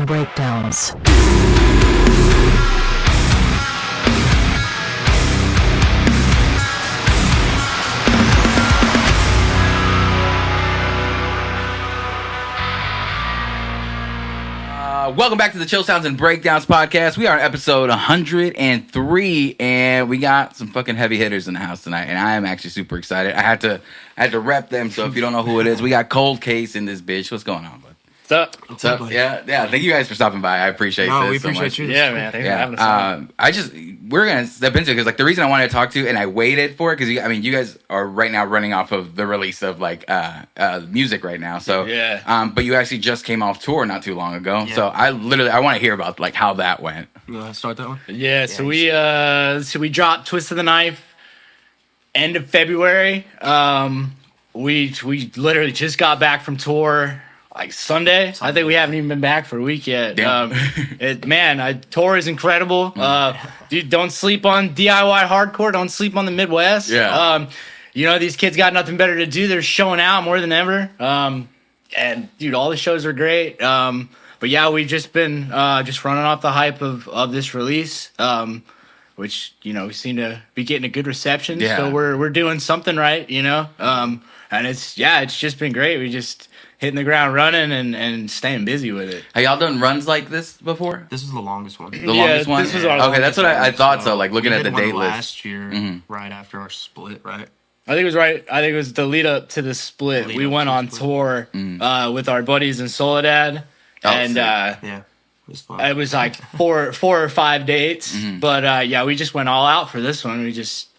and Breakdowns. Welcome back to the Chill Sounds and Breakdowns podcast. We are on episode 103, and we got some fucking heavy hitters in the house tonight, and I am actually super excited. I had to rep them, so if you don't know who it is, we got Cold Case in this bitch. What's going on, bud? What's up? What's up? Yeah. Thank you guys for stopping by. I appreciate this. We appreciate so you. much. Yeah, man. Thanks for having us on. We're gonna step into it because the reason I wanted to talk to you and I waited for it because you guys are right now running off of the release of music right now. So yeah. But you actually just came off tour not too long ago. Yeah. So I want to hear about how that went. You want to start that one? Yeah. So we dropped Twist of the Knife end of February. We literally just got back from tour. Like Sunday. I think we haven't even been back for a week yet. Tour is incredible. Dude, don't sleep on DIY hardcore. Don't sleep on the Midwest. Yeah. These kids got nothing better to do. They're showing out more than ever. And dude, all the shows are great. But yeah, we've just been just running off the hype of this release. Which we seem to be getting a good reception. Yeah. So we're doing something right. And it's just been great. We just hitting the ground running and staying busy with it. Have y'all done runs like this before? This is the longest one. The longest one? This was our okay, that's what I thought. So looking at the we did date one list. last year, right after our split, right? I think it was right. I think it was the lead up to the split. We went on tour with our buddies in Soledad, and yeah, it was fun. it was like four or five dates. But we just went all out for this one. We just,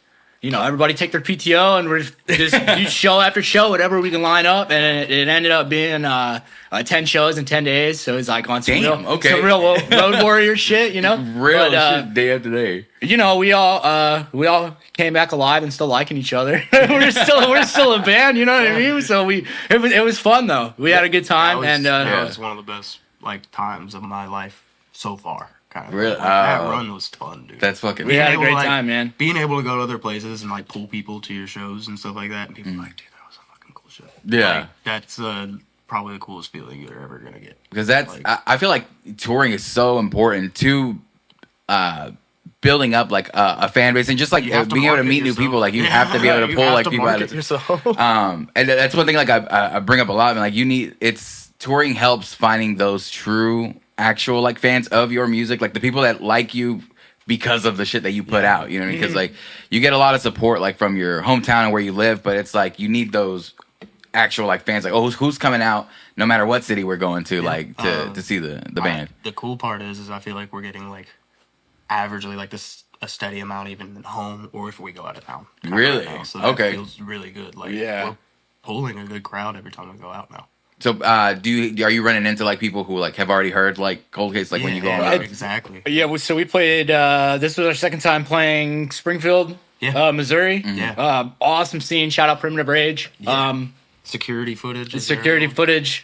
everybody take their PTO and we're just do show after show, whatever we can line up, and it ended up being 10 shows in 10 days. So it's like on some real road warrior shit, Real shit day after day. We all came back alive and still liking each other. we're still a band, you know what I mean? So it was fun though. We had a good time, that was one of the best times of my life so far. Kind of. Really? That run was fun, dude. That's fucking. We had a great time, man. Being able to go to other places and pull people to your shows and stuff like that, and people are like, dude, that was a fucking cool show. Yeah. That's probably the coolest feeling you're ever gonna get. Because that's I feel like touring is so important to building up a fan base and just being able to meet new people. You have to be able to pull people out of yourself. And that's one thing I bring up a lot. Touring helps finding those true actual fans of your music, the people that like you because of the shit that you put out. You know what I mean? Because you get a lot of support from your hometown and where you live, but it's you need those actual fans. Who's coming out no matter what city we're going to to see the band. The cool part is I feel like we're getting averagely this a steady amount even at home or if we go out of town. Really? Right now. So that okay. feels really good. We're pulling a good crowd every time we go out now. So, are you running into people who have already heard Cold Case when you go on? Exactly. Yeah, so we played. This was our second time playing Springfield, Missouri. Mm-hmm. Yeah, awesome scene. Shout out Primitive Rage. Yeah. Security footage. Footage.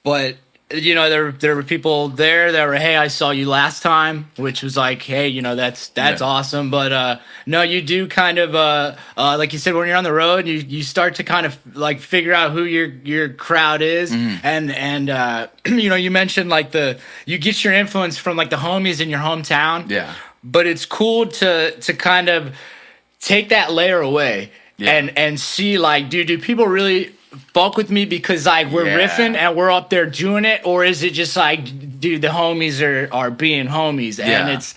But there were people there that were, hey, I saw you last time, which was hey, that's awesome. But no, you do kind of like you said, when you're on the road, you start to kind of figure out who your crowd is, and you mentioned you get your influence from the homies in your hometown. Yeah. But it's cool to kind of take that layer away and see do people really fuck with me because we're riffing and we're up there doing it, or is it just dude, the homies are being homies? And it's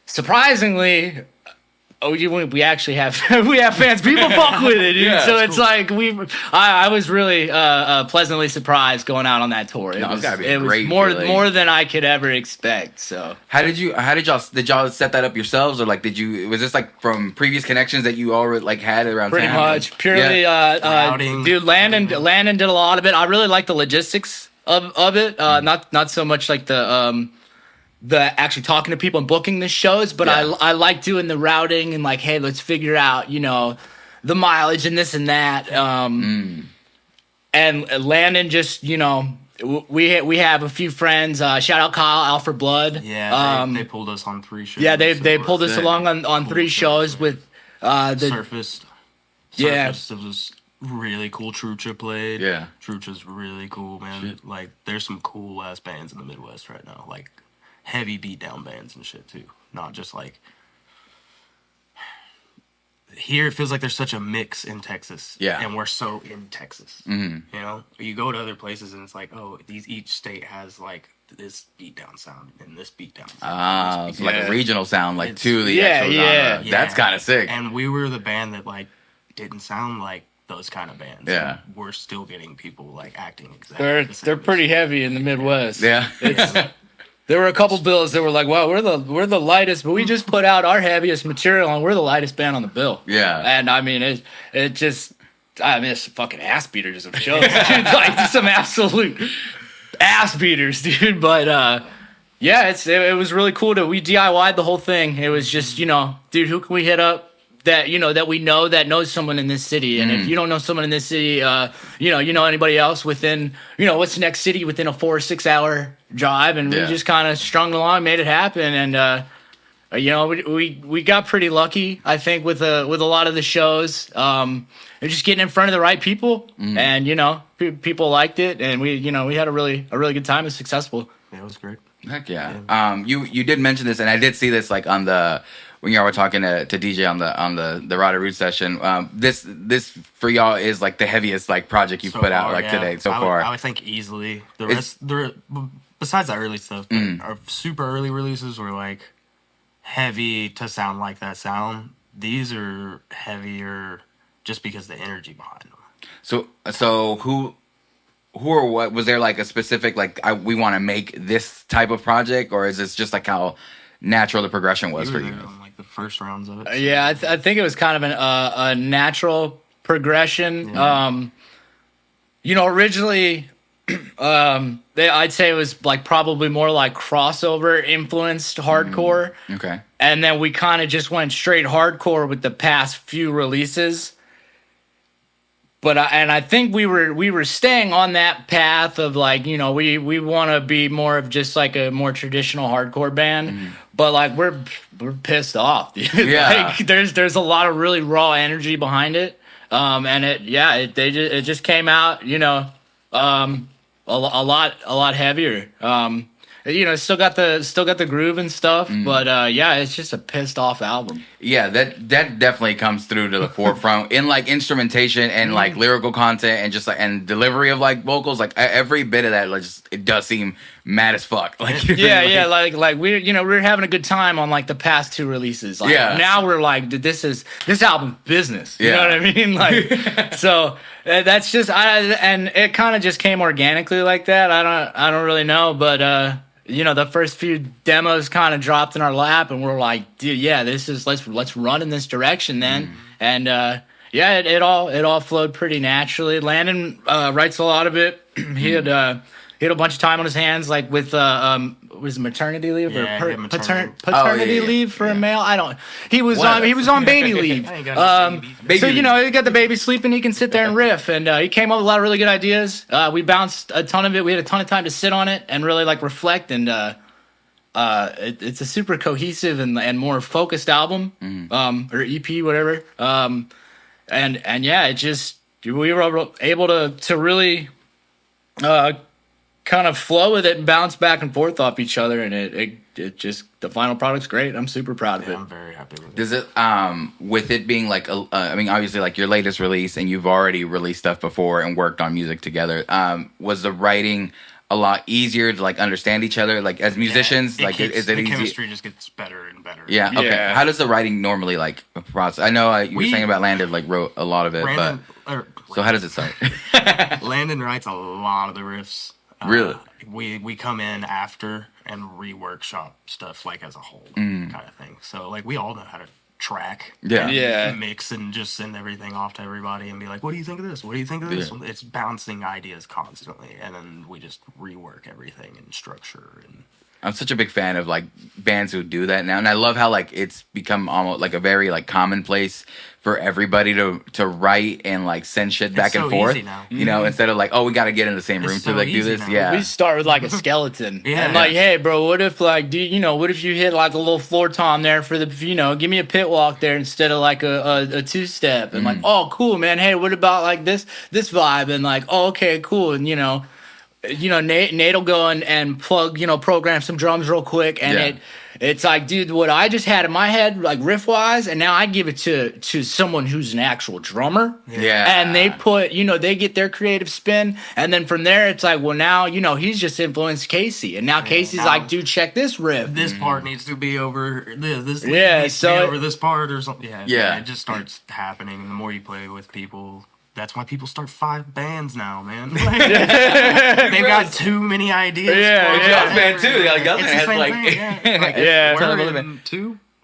surprisingly we actually have fans. People fuck with it, dude. So it's cool. I was really pleasantly surprised going out on that tour. It was more than I could ever expect. So did y'all set that up yourselves, or was this from previous connections that you already had around pretty town? much purely dude, Landon did a lot of it. I really like the logistics of it, not so much the actually talking to people and booking the shows, but I like doing the routing and hey, let's figure out, the mileage and this and that. And Landon just, we have a few friends, shout out Kyle, Alfred Blood. Yeah, they pulled us on 3 shows. Yeah, they pulled us along on 3 shows with Surfaced. It was really cool. Trucha played. Yeah. Trucha's really cool, man. Shit. Like, there's some cool ass bands in the Midwest right now. Like, heavy beatdown bands and shit too. Not just like. Here it feels like there's such a mix in Texas. Yeah. And we're so in Texas. Mm-hmm. You know? You go to other places and it's like, oh, each state has like this beatdown sound and this beatdown sound. Ah, this so like Yeah. a regional sound, like It's- to the Yeah, actual yeah. genre. That's kind of sick. And we were the band that like didn't sound like those kind of bands. Yeah. And we're still getting people like acting exactly They're the same they're as- pretty heavy in the Midwest. Yeah. There were a couple bills that were like, "Wow, we're the lightest," but we just put out our heaviest material, and we're the lightest band on the bill. Yeah. And I mean, it just, I mean, it's fucking ass beaters of shows, dude. Like some absolute ass beaters, dude. But yeah, it was really cool we DIY'd the whole thing. It was just, dude, who can we hit up that that we know that knows someone in this city, and if you don't know someone in this city, you know anybody else within, what's the next city within a 4 or 6 hour drive, and we just kind of strung along, made it happen, and we got pretty lucky, I think, with a lot of the shows, and just getting in front of the right people, and people liked it, and we had a really good time. It was successful. Yeah, it was great. Heck yeah. You did mention this, and I did see this like on the when y'all were talking to DJ on the Rotted Root session. This for y'all is like the heaviest like project you've So put out far, like yeah. today so I far. would think easily. The rest, besides the early stuff, our super early releases were like heavy to sound like that sound. These are heavier just because the energy behind them. So who or what was there like a specific like we want to make this type of project, or is this just like how natural the progression was for We you? were there on like the first rounds of it. Yeah, I think it was kind of a natural progression. Originally, I'd say it was like probably more like crossover influenced hardcore, Okay. and then we kind of just went straight hardcore with the past few releases. But I think we were staying on that path of like, we want to be more of just like a more traditional hardcore band, but like we're pissed off, dude. Yeah. Like there's a lot of really raw energy behind it, and it just came out, a lot heavier. Still got the groove and stuff, but it's just a pissed off album. Yeah, that definitely comes through to the forefront in like instrumentation and like lyrical content and just like and delivery of like vocals. Like every bit of that, like it does seem mad as fuck. Like Like we're having a good time on like the past two releases. Like, Yeah. now we're like, dude, this album business. You know Yeah. what I mean? Like, so that's just and it kind of just came organically like that. I don't really know, but. The first few demos kind of dropped in our lap, and we're like, dude, yeah, this is let's run in this direction then. And it all flowed pretty naturally. Landon writes a lot of it. He had a bunch of time on his hands, like with was it maternity leave Yeah, or he had maternity. paternity yeah. leave for a male? I don't. He was Whatever. on baby leave. I ain't got no babies. Baby So leave. he got the baby sleeping. He can sit there and riff, and he came up with a lot of really good ideas. We bounced a ton of it. We had a ton of time to sit on it and really like reflect. And it's a super cohesive and more focused album, or EP, whatever. And yeah, it just we were able to really kind of flow with it and bounce back and forth off each other, and it just the final product's great. I'm super proud of Yeah, it. I'm very happy with it. Does it with it being like I mean obviously like your latest release and you've already released stuff before and worked on music together, was the writing a lot easier to like understand each other like as musicians? Yeah, like is the it easy? chemistry just gets better and better. Yeah. Okay. Yeah. How does the writing normally like process? I know you were We- saying about Landon like wrote a lot of it, Brandon, but so how does it start? Landon writes a lot of the riffs. Really? We come in after and reworkshop stuff like as a whole kind of thing. So like we all know how to track, Yeah. Yeah. mix, and just send everything off to everybody and be like, "What do you think of this? What do you think of this?" Yeah. It's bouncing ideas constantly, and then we just rework everything and structure and. I'm such a big fan of like bands who do that now, and I love how like it's become almost like a very like commonplace for everybody to write and like send shit back and so forth. easy now. You know, instead of like, oh, we got to get in the same room It's to so like do easy this. now. Yeah. We start with like a skeleton. Yeah. And like, hey, bro, what if like, what if you hit like a little floor tom there for the, give me a pit walk there instead of like a two step, and like, oh, cool, man. Hey, what about like this vibe? And like, oh, okay, cool. And Nate will go and plug, program some drums real quick, and it's like, dude, what I just had in my head, like riff wise, and now I give it to someone who's an actual drummer. Yeah. And they put, they get their creative spin, and then from there it's like, well, now, he's just influenced Casey, and now Casey's now like, dude, check this riff. This part needs to be over this. Yeah, needs so to be over this part or something. Yeah. It just starts happening, and the more you play with people. That's why people start 5 bands now, man. Like, they've got too many ideas. Gus Band too. Like Gus It's Band the has same like, thing, Like, Yeah.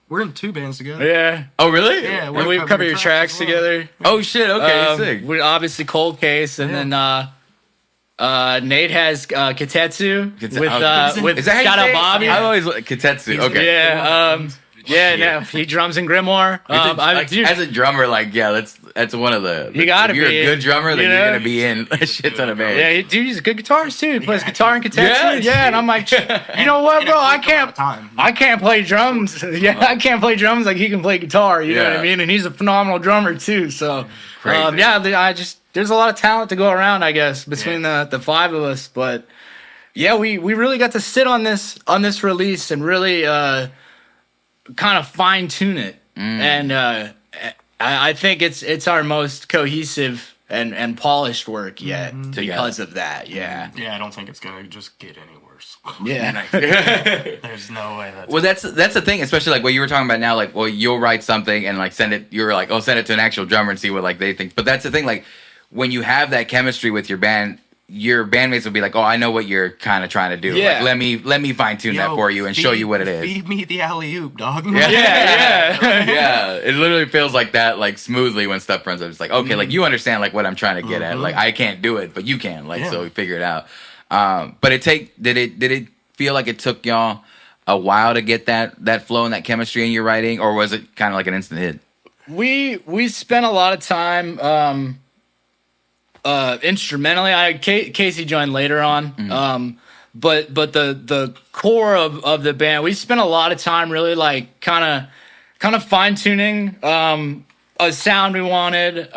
we're in 2 bands together. Yeah. oh really? Yeah, And we cover your tracks as well. together. Oh shit. Okay. Sick. We obviously Cold Case, and then Nate has Katetsu with Is that how you shout say out it? Bobby. I always Katetsu. Okay. Yeah, no, he drums in Grimoire. Dude, As a drummer, like, yeah, that's one of the. You gotta if you're be, a good drummer, then you you're know? gonna be in a shit ton of bands. yeah, dude, he's a good guitarist too. He plays guitar and Katetsu. Yeah. Yeah, and I'm like, you know what, bro? I can't play drums. Yeah, I can't play drums like he can play guitar. You know what I Yeah. mean? And he's a phenomenal drummer too. So, Crazy. there's a lot of talent to go around, I guess, between the 5 of us. But yeah, we really got to sit on this release and really kind of fine tune it, and I think it's our most cohesive and polished work yet because of that. Yeah, Yeah, I don't think it's gonna just get any worse. yeah. There's no way that's. Well, that's the thing, especially like what you were talking about now. Like, well, you'll write something and like send it. You're like, oh, send it to an actual drummer and see what like they think. But that's the thing, like when you have that chemistry with your band. Your bandmates will be like, "Oh, I know what you're kind of trying to do. Yeah. Like, let me fine tune that for you and show you what it is." Feed me the alley oop, dog. Yeah. Yeah. Yeah, it literally feels like that, like smoothly when stuff runs up. It's like, okay, like you understand like what I'm trying to get at. Like I can't do it, but you can. Like so, we figure it out. But did it feel like it took y'all a while to get that flow and that chemistry in your writing, or was it kind of like an instant hit? We spent a lot of time instrumentally. Casey joined later on. But the core of the band, we spent a lot of time really like kind of fine tuning a sound we wanted,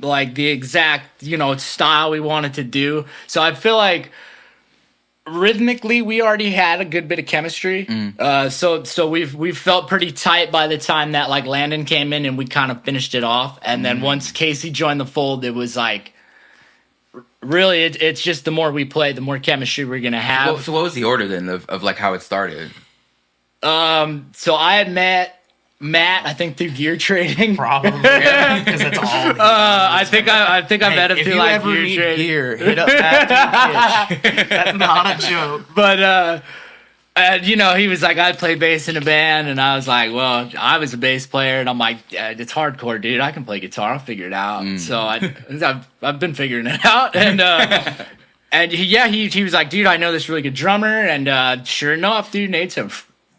like the exact style we wanted to do. So I feel like rhythmically we already had a good bit of chemistry. So we've felt pretty tight by the time that like Landon came in and we kind of finished it off. And then once Casey joined the fold, it was like really it's just the more we play, the more chemistry we're gonna have. Well, so what was the order then of like how it started? So I had met Matt, I think through gear trading. Probably, because that's all. I think I met him if through you like ever gear need trading. gear, hit up that dude. That's not a joke. But he was like, I'd play bass in a band, and I was like, well, I was a bass player, and I'm like, it's hardcore, dude. I can play guitar. I'll figure it out. So I've been figuring it out, and and he was like, dude, I know this really good drummer, and sure enough, dude, Nate's a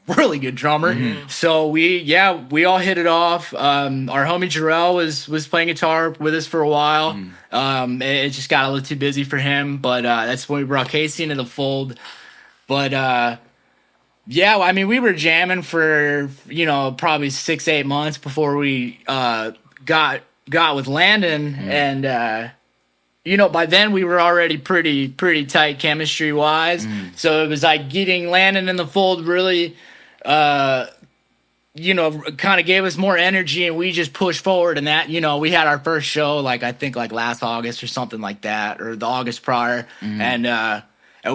really good drummer. So we all hit it off. Our homie Jarrell was playing guitar with us for a while. It just got a little too busy for him, but that's when we brought Casey into the fold. But I mean, we were jamming for probably 6-8 months before we got with Landon, and by then we were already pretty tight chemistry wise. So it was like getting Landon in the fold really kind of gave us more energy, and we just pushed forward. And that we had our first show like I think like last August or something like that, or the August prior, and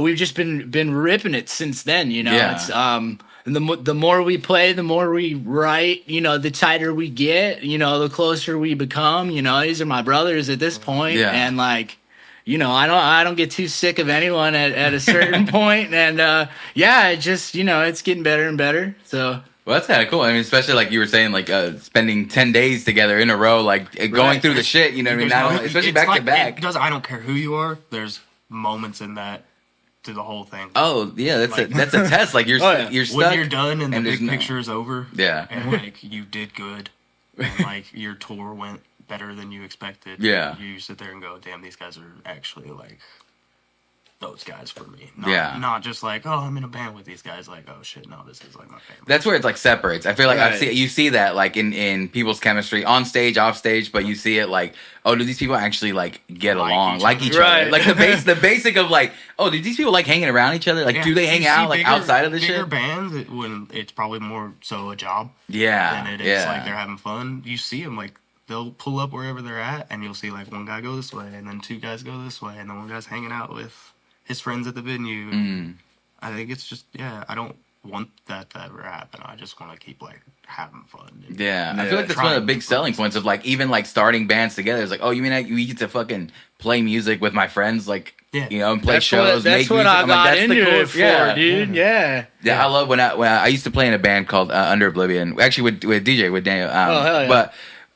we've just been ripping it since then. It's the more we play, the more we write, the tighter we get, the closer we become. These are my brothers at this point. And like, I don't get too sick of anyone at a certain point. And it just, it's getting better and better. So. Well, that's kind of cool. I mean, especially like you were saying, like spending 10 days together in a row, like going through the shit. You know what I mean? Not only, especially back to back. I don't care who you are. There's moments in that to the whole thing. Oh yeah, that's a test. Like you're stuck when you're done and the there's big picture is over. Yeah, and like you did good. and like your tour went better than you expected. Yeah. You sit there and go, damn, these guys are actually like those guys for me. Not just like, oh, I'm in a band with these guys. Like, oh shit, no, this is like my favorite. That's where it like separates. I feel like Right. you see that like in people's chemistry on stage, off stage, but you see it like, oh, do these people actually like get along, like each Right. other? Like the basic of like, oh, do these people like hanging around each other? Like, do they hang out like outside of this bigger shit? bands, when it's probably more so a job Yeah, than it is like they're having fun. You see them like they'll pull up wherever they're at, and you'll see like one guy go this way, and then two guys go this way, and then one guy's hanging out with his friends at the venue. I think it's just I don't want that to ever happen. I just want to keep like having fun. I feel like that's one of the big selling points of like even like starting bands together. It's like, oh, you mean we get to fucking play music with my friends, like you know, and play shows. That's make what music. I I'm got like, that's into the it coolest, for, dude. Yeah. I love when I used to play in a band called Under Oblivion. Actually, with DJ with Daniel. Hell yeah. But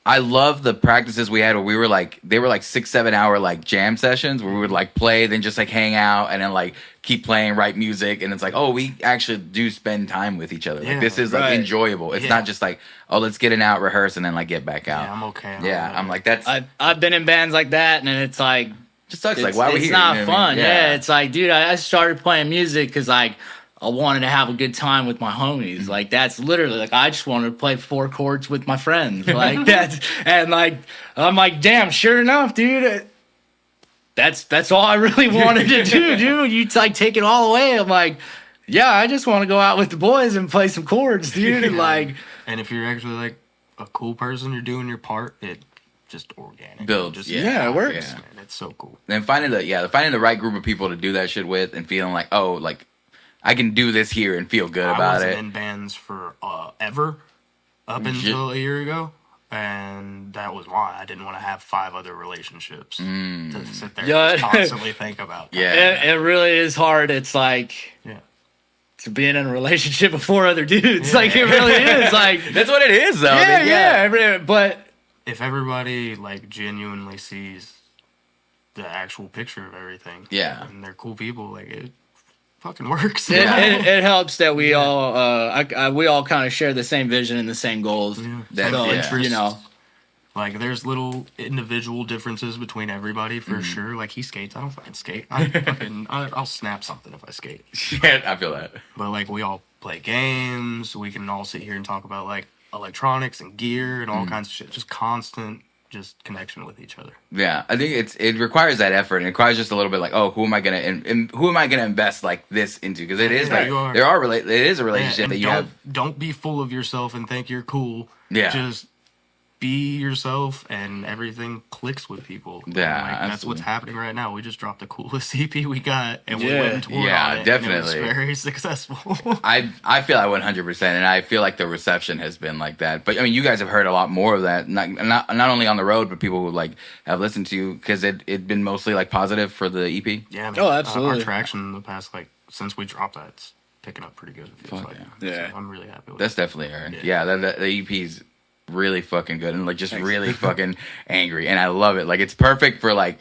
I love the practices we had where we were like, they were like 6-7 hour like jam sessions where we would like play, then just like hang out and then like keep playing, write music. And it's like, oh, we actually do spend time with each other. Like this is like enjoyable. It's not just like, oh, let's get it out, rehearse, and then like get back out. Yeah, I'm okay. I'm like, that's. I've been in bands like that, and it's like, just sucks. Like, why are we here? It's not You know what I fun. mean? Yeah, it's like, dude, I started playing music because like I wanted to have a good time with my homies. Like that's literally like I just wanted to play 4 chords with my friends. Like that's and like I'm like, damn, sure enough, dude. That's all I really wanted to do, dude. You like take it all away. I'm like, yeah, I just want to go out with the boys and play some chords, dude. And like, and if you're actually like a cool person, you're doing your part. It just organic builds. Just, it works. Man, it's so cool. And finding the right group of people to do that shit with, and feeling like, oh, like I can do this here and feel good about I wasn't it. in bands for ever up until a year ago, and that was why I didn't want to have 5 other relationships to sit there and just constantly think about. That. It really is hard. It's like to being in a relationship with 4 other dudes. Like it really is. Like that's what it is, though. But if everybody like genuinely sees the actual picture of everything, and they're cool people, like it fucking works. It helps that we all we all kind of share the same vision and the same goals. You know, like there's little individual differences between everybody for sure. Like he skates, I don't fucking skate. I'll snap something if I skate. Yeah, I feel that. But like we all play games. We can all sit here and talk about like electronics and gear and all kinds of shit. Just constant. Just connection with each other. Yeah, I think it requires that effort, and it requires just a little bit like, oh, who am I gonna invest like this into? Because it is like it is a relationship that you have. Don't be full of yourself and think you're cool. Yeah, just be yourself, and everything clicks with people. Yeah, like, that's what's happening right now. We just dropped the coolest EP we got, and we went and toured on it, definitely. And it was very successful. I feel that 100%, and I feel like the reception has been like that. But I mean, you guys have heard a lot more of that, not only on the road, but people who like have listened to you because it been mostly like positive for the EP. Yeah, man, absolutely. Our traction in the past since we dropped that, it's picking up pretty good. Fuck like. Yeah, so I'm really happy with that's definitely earned. Yeah, the EP's really fucking good and like just really fucking angry, and I love it. Like it's perfect for like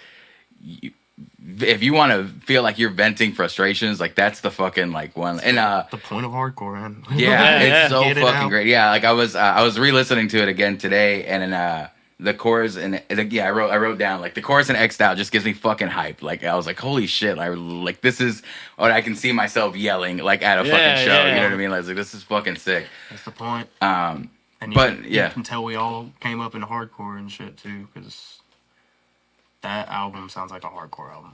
if you want to feel like you're venting frustrations, like that's the fucking like one. And the point of hardcore, man. It's so fucking great. Yeah, like I was re-listening to it again today, and then the chorus and I wrote down like the chorus and X'd Out just gives me fucking hype. Like I was like, holy shit! Like this is what I can see myself yelling like at a fucking show. You know what I mean? Like this is fucking sick. That's the point. And you can tell we all came up in hardcore and shit too, because that album sounds like a hardcore album.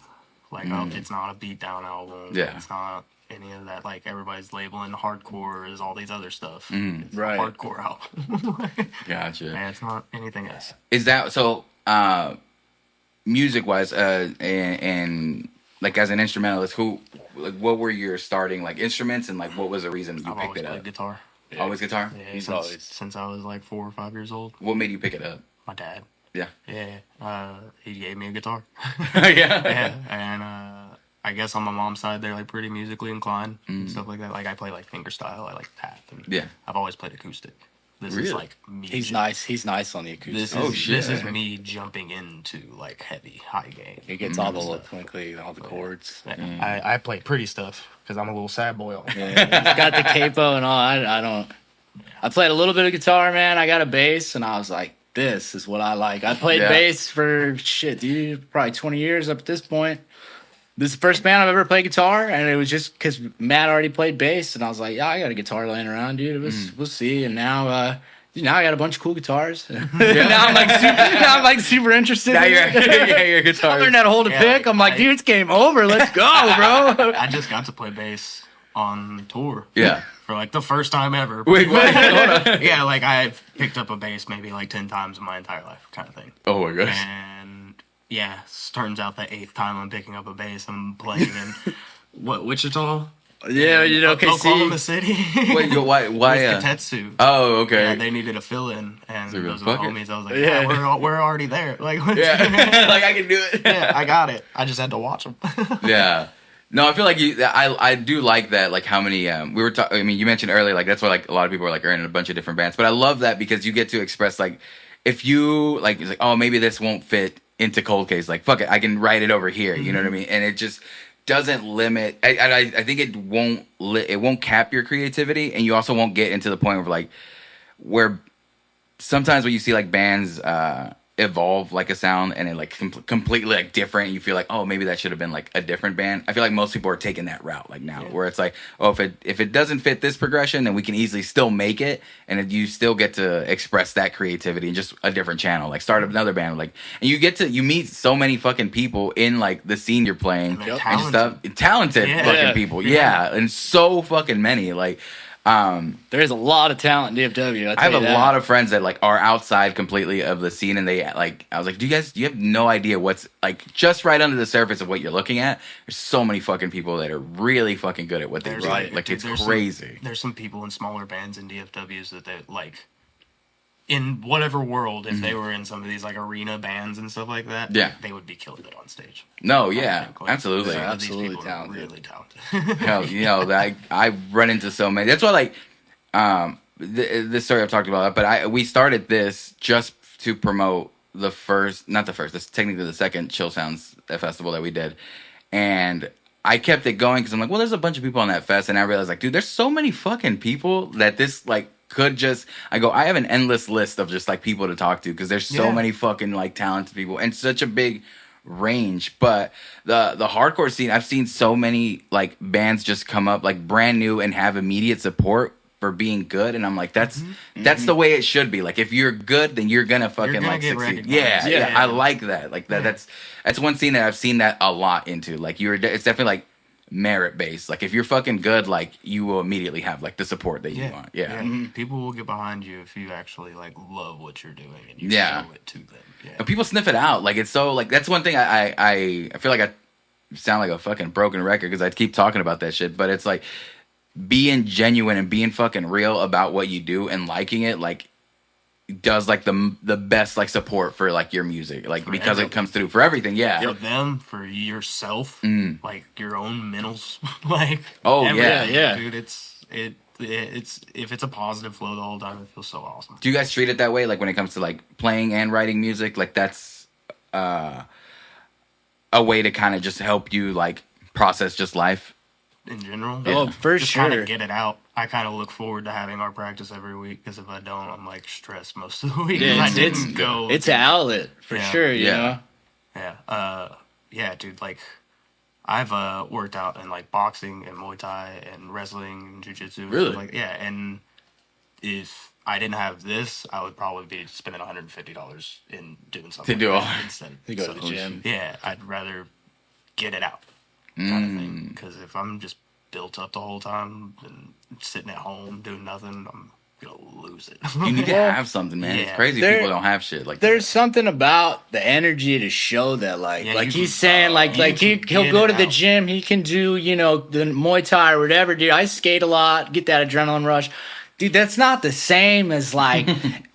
Like it's not a beat down album. Yeah, it's not any of that. Like everybody's labeling hardcore as all these other stuff. Right, it's a hardcore album. Gotcha. And it's not anything else. Is that so? Music wise, and like as an instrumentalist, what were your starting like instruments, and like what was the reason you picked it up? Played guitar. Yeah. Always guitar? Yeah, since I was like 4 or 5 years old. What made you pick it up? My dad. Yeah. Yeah. He gave me a guitar. Yeah. Yeah. And I guess on my mom's side, they're like pretty musically inclined and stuff like that. Like I play like fingerstyle. I like tap. And I've always played acoustic. This is like me. He's nice. He's nice on the acoustic. This is me jumping into like heavy high gain. He gets all the little twinkly, all the chords. I play pretty stuff because I'm a little sad boy. He's got the capo and all. I don't. I played a little bit of guitar, man. I got a bass, and I was like, this is what I like. I played bass for shit, dude, probably 20 years up at this point. This is the first band I've ever played guitar, and it was just because Matt already played bass, and I was like, yeah, I got a guitar laying around, dude. We'll see. And now I got a bunch of cool guitars. now I'm like super interested. Now you're a guitarist. I learned how to hold a pick. I'm like, dude, it's game over. Let's go, bro. I just got to play bass on tour. Yeah. For like the first time ever. Wait, what? Hold on. Yeah, like I've picked up a bass maybe like 10 times in my entire life, kind of thing. Oh my gosh. And yeah, turns out the 8th time I'm picking up a bass, I'm playing in Wichita? Yeah, you know, Oklahoma City. Wait, why? Katetsu. Oh, okay. Yeah, they needed a fill-in, and So those were the homies. I was like, Yeah. we're already there. Like, like I can do it. yeah, I got it. I just had to watch them. Yeah. No, I feel like I do like that. Like how many we were talking. I mean, you mentioned earlier. Like that's why like a lot of people are like in a bunch of different bands. But I love that because you get to express like if you like it's like oh maybe this won't fit into Cold Case. Like fuck it, I can write it over here. You know what I mean? And it just doesn't limit. I think it won't cap your creativity, and you also won't get into the point of like where sometimes when you see like bands evolve like a sound and it like completely like different, you feel like oh maybe that should have been like a different band. I feel like most people are taking that route like now where it's like oh if it doesn't fit this progression then we can easily still make it and you still get to express that creativity in just a different channel, like start another band like and you meet so many fucking people in like the scene you're playing and stuff, talented fucking people and so fucking many like there's a lot of talent in DFW. I have a lot of friends that like are outside completely of the scene, and they like. I was like, do you have no idea what's like just right under the surface of what you're looking at? There's so many fucking people that are really fucking good at what they do. Like it's crazy. There's some people in smaller bands in DFWs that they like. In whatever world, if they were in some of these like arena bands and stuff like that, they would be killing it on stage. No, yeah, absolutely, absolutely talented. Really talented. Hell, you know that I've run into so many. That's why like this story I've talked about, but we started this just to promote this technically the second Chill Sounds festival that we did, and I kept it going because I'm like, well, there's a bunch of people on that fest, and I realized like, dude, there's so many fucking people that this like. I have an endless list of just like people to talk to because there's so many fucking like talented people and such a big range. But the hardcore scene, I've seen so many like bands just come up like brand new and have immediate support for being good, and I'm like that's the way it should be. Like if you're good, then you're gonna fucking like succeed. Yeah, I like that. Like that's one scene that I've seen that a lot into. Like it's definitely like merit based. Like if you're fucking good, like you will immediately have like the support that you want. People will get behind you if you actually like love what you're doing and you show it to them. And people sniff it out. Like it's so like that's one thing I feel like I sound like a fucking broken record because I keep talking about that shit, but it's like being genuine and being fucking real about what you do and liking it like does like the best like support for like your music like because it comes through for everything for them, for yourself, like your own mental like dude, it's if it's a positive flow the whole time, it feels so awesome. Do you guys treat it that way like when it comes to like playing and writing music, like that's a way to kind of just help you like process just life in general? Oh, for just sure. Kind of get it out. I kind of look forward to having our practice every week because if I don't, I'm like stressed most of the week. Yeah, it's an outlet for sure. You know? Yeah, dude. Like, I've worked out in like boxing and Muay Thai and wrestling and jiu-jitsu. Really? Like, and if I didn't have this, I would probably be spending $150 in doing something to do all instead. To go to the gym. Yeah, I'd rather get it out, kind of thing. Because if I'm just built up the whole time and sitting at home doing nothing, I'm gonna lose it. You need to have something, man. It's crazy people don't have shit like there's something about the energy to show that like he's saying he'll go to the gym, he can do the Muay Thai or whatever, dude. I skate a lot, get that adrenaline rush. Dude, that's not the same as like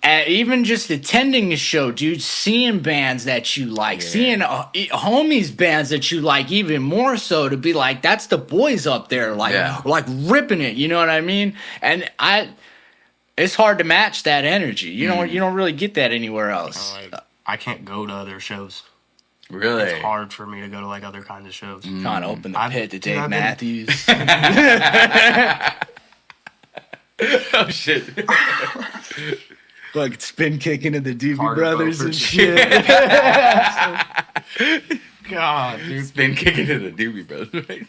even just attending a show, dude, seeing bands that you like, seeing homies bands that you like even more so, to be like, that's the boys up there, like ripping it, you know what I mean? And it's hard to match that energy. You don't really get that anywhere else. I can't go to other shows. Really? It's hard for me to go to like other kinds of shows. Kind of open the pit to Dave Matthews. Oh shit. Like spin kicking to the Doobie Carter Brothers Beaufort and shit. shit. God, dude. Spin kicking to the Doobie Brothers.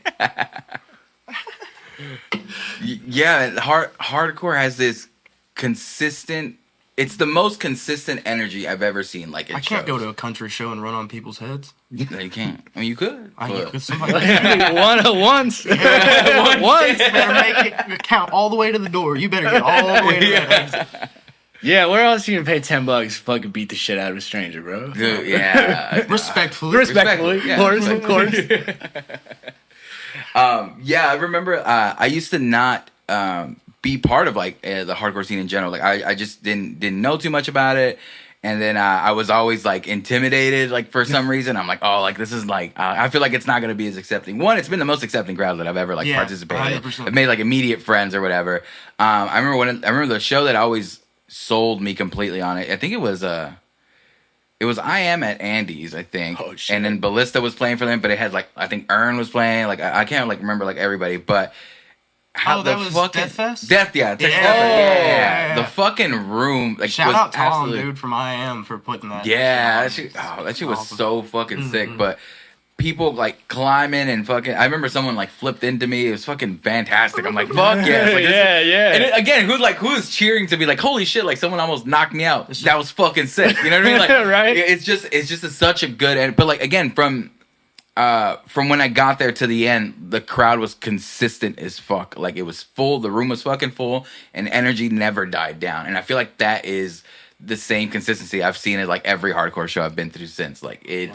Yeah, hardcore has this consistent. It's the most consistent energy I've ever seen. Like, I can't go to a country show and run on people's heads. No, you can't. I mean, you could. Could somebody Once. once better make it count all the way to the door. You better get all the way to that exit. Yeah, where else you gonna pay $10 to fucking beat the shit out of a stranger, bro? Dude, yeah. Respectfully. Respectfully, yeah, of course. Yeah, I remember I used to not be part of like the hardcore scene in general. Like I just didn't know too much about it. And then I was always like intimidated, like for some reason. I'm like, oh, like this is like I feel like it's not gonna be as accepting. One, it's been the most accepting crowd that I've ever like participated. 100%. I've made like immediate friends or whatever. I remember the show that always sold me completely on it. I think it was I Am at Andy's, I think. Oh, shit. And then Ballista was playing for them, but it had like I think Earn was playing. Like I can't like remember like everybody, but Oh, that was Death Fest? Texas Death Fest. Yeah. The fucking room like Shout was out Tom, absolutely, dude, from I Am for putting that. yeah, on. that shit was Awesome. so fucking sick. But people like climbing and fucking. I remember someone like flipped into me. It was fucking fantastic. I'm like, fuck yes. Like, Yeah. And again, who's cheering to be like, holy shit, like someone almost knocked me out. That was fucking sick. You know what I mean? Like, Right. It's just such a good end. But like again, from when I got there to the end, the crowd was consistent as fuck. Like it was full, the room was fucking full, and energy never died down. And I feel like that is the same consistency I've seen at like every hardcore show I've been through since. Like it,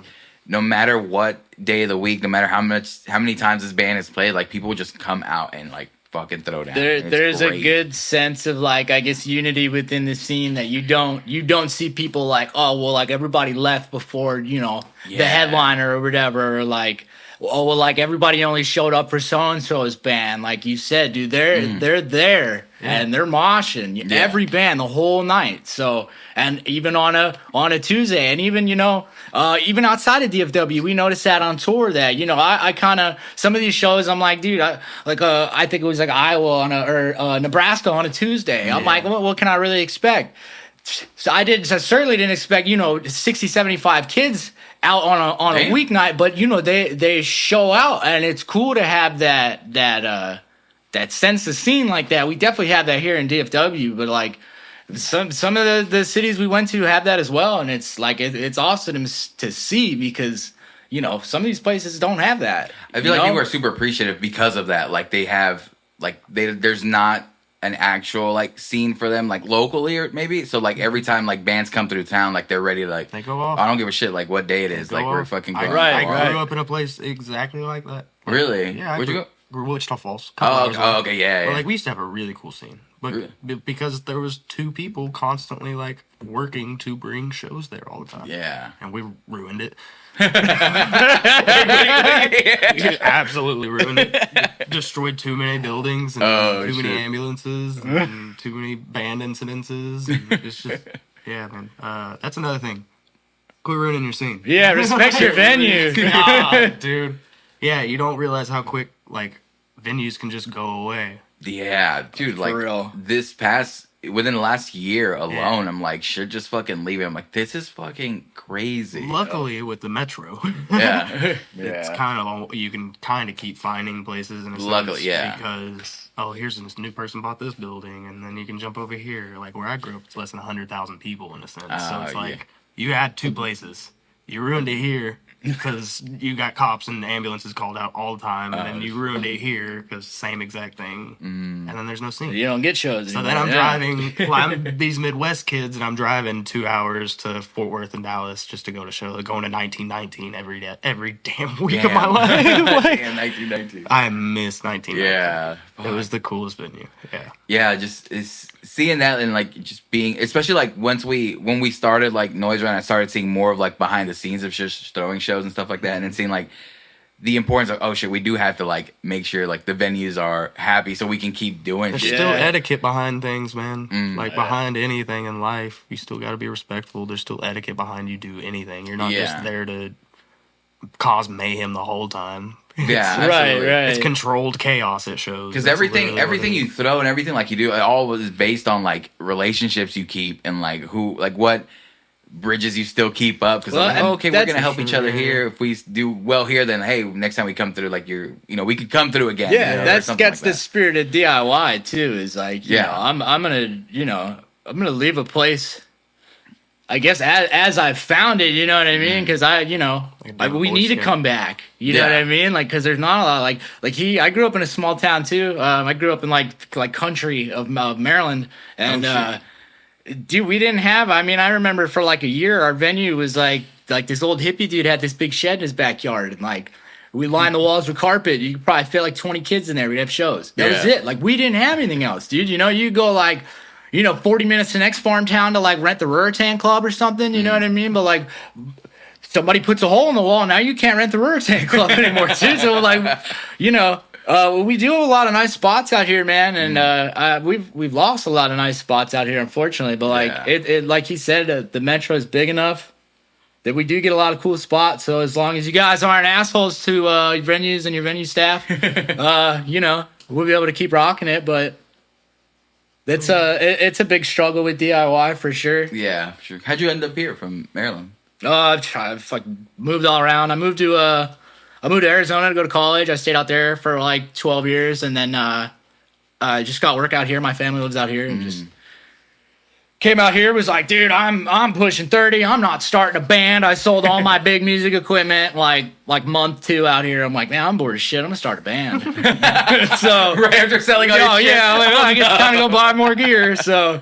no matter what day of the week, no matter how many times this band has played, like people will just come out and like fucking throw down. There's great. a good sense of like I guess unity within the scene that you don't see people like, oh well, like everybody left before the headliner or whatever, or like, oh well, like everybody only showed up for so and so's band. Like you said, dude, they're there and they're moshing every band the whole night. So, and even on a Tuesday, and even even outside of DFW, we noticed that on tour that I kind of some of these shows I'm like, dude, I think it was like Iowa or Nebraska on a Tuesday. I'm like, what can I really expect? So I certainly didn't expect 60, 75 kids out on a weeknight, but they show out, and it's cool to have that sense of scene like that. We definitely have that here in DFW, but like some of the cities we went to have that as well, and it's like it's awesome to see because some of these places don't have that. I feel like people are super appreciative because of that. Like they have there's not an actual like scene for them like locally or maybe so like every time like bands come through town like they're ready to like they go off. I don't give a shit like what day it is, like we're fucking going. I grew up in a place exactly like that. Really? Yeah. Where'd you go? Grew Wichita Falls. Okay, yeah. But like we used to have a really cool scene, but because there was two people constantly like working to bring shows there all the time. Yeah. And we ruined it. We absolutely ruined it. Destroyed too many buildings and too many ambulances and too many band incidences. And it's just man. That's another thing. Quit ruining your scene. Yeah, respect your venue. Dude. Yeah, you don't realize how quick like venues can just go away. Yeah, dude, like real. Within the last year alone, I'm like, should just fucking leave it. I'm like, this is fucking crazy. Luckily, with the metro, it's kind of you can kind of keep finding places in a sense. Because here's this new person bought this building, and then you can jump over here. Like where I grew up, it's less than 100,000 people in a sense. So it's like you had two places. You ruined it here because you got cops and ambulances called out all the time, and then you ruined it here because same exact thing, and then there's no scene. You don't get shows So anymore. then I'm driving. Well, I'm these Midwest kids, and I'm driving 2 hours to Fort Worth and Dallas just to go to show. Going to 1919 every damn week of my life. Damn, 1919. I miss 1919. Yeah, it was the coolest venue. Yeah, just is seeing that and like just being, especially like when we started like NoiseROT, I started seeing more of like behind the scenes of just throwing shows and stuff like that, and then seeing like the importance of, oh shit, we do have to like make sure like the venues are happy so we can keep doing There's shit. still etiquette behind things, man. Behind anything in life, you still got to be respectful. There's still etiquette behind you do anything. You're not just there to cause mayhem the whole time. Yeah, Right, absolutely. right. It's controlled chaos at shows. Because That's everything literally what it you is. throw and everything like you do, it all is based on like relationships you keep and like what bridges you still keep up. Because Well, like, and okay, we're that's- gonna help each other here. If we do well here, then hey, next time we come through, like we could come through again. Yeah, you know, or that's something the like that. spirit of DIY too. Is like, you Yeah. know, I'm gonna leave a place. I guess as I've found it, you know what I mean? Because we need to come back. You know Yeah. what I mean? Like, because there's not a lot. I grew up in a small town too. I grew up in like country of Maryland, and dude, we didn't have. I mean, I remember for like a year, our venue was like this old hippie dude had this big shed in his backyard, and like we lined the walls with carpet. You could probably fit like 20 kids in there. We'd have shows. That was Yeah. it. Like we didn't have anything else, dude. You know, you go like 40 minutes to the next farm town to like rent the Ruritan Club or something. You know what I mean? But like somebody puts a hole in the wall, now you can't rent the Ruritan Club anymore too. So like, we do have a lot of nice spots out here, man, and we've lost a lot of nice spots out here, unfortunately. But like Yeah. it like he said, the metro is big enough that we do get a lot of cool spots. So as long as you guys aren't assholes to your venues and your venue staff, we'll be able to keep rocking it. But it's it's a big struggle with DIY for sure. Yeah, sure. How'd you end up here from Maryland? I've like moved all around. I moved to Arizona to go to college. I stayed out there for like 12 years, and then I just got work out here. My family lives out here, and just came out here. Was like, dude, I'm pushing 30. I'm not starting a band. I sold all my big music equipment like month 2 out here. I'm like, man, I'm bored as shit. I'm gonna start a band. So Right after selling all your shit. yeah, like, I guess kind of go buy more gear. So,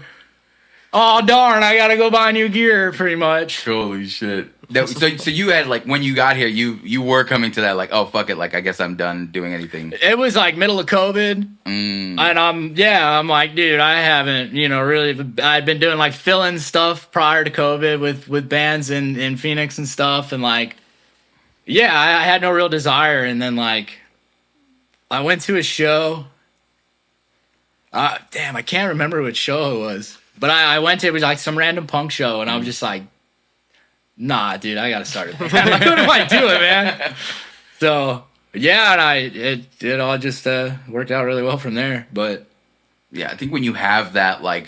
oh darn, I gotta go buy new gear, pretty much. Holy shit. So you had like when you got here, you were coming to that like, oh fuck it, like I guess I'm done doing anything. It was like middle of COVID, and I'm like, dude, I haven't, really. I'd been doing like fill-in stuff prior to COVID with bands in Phoenix and stuff, and like, yeah, I had no real desire, and then like, I went to a show. Damn, I can't remember which show it was, but I went to, it was like some random punk show, and I was just like, nah, dude, I gotta start it. Like, what am I doing, man? So yeah, and it all just worked out really well from there. But Yeah, I think when you have that like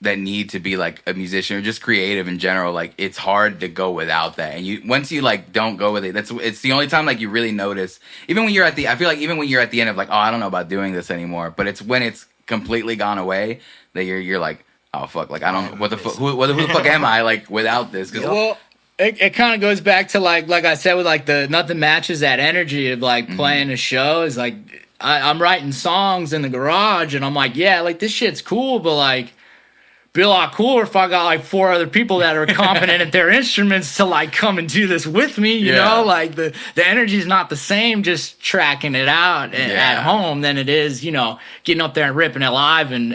that need to be like a musician or just creative in general, like it's hard to go without that. And once you like don't go with it, it's the only time like you really notice. Even when you're at the, I feel like even when you're at the end of like, oh, I don't know about doing this anymore. But it's when it's completely gone away that you're like, oh fuck, like I don't, what the fuck, who the fuck am I like without this? Cause well, it kind of goes back to like I said with like the nothing matches that energy of like playing a show. Is like I'm writing songs in the garage, and I'm like, yeah, like this shit's cool, but like be a lot cooler if I got like 4 other people that are competent at their instruments to like come and do this with me. You know, like the energy is not the same just tracking it out at home than it is, getting up there and ripping it live and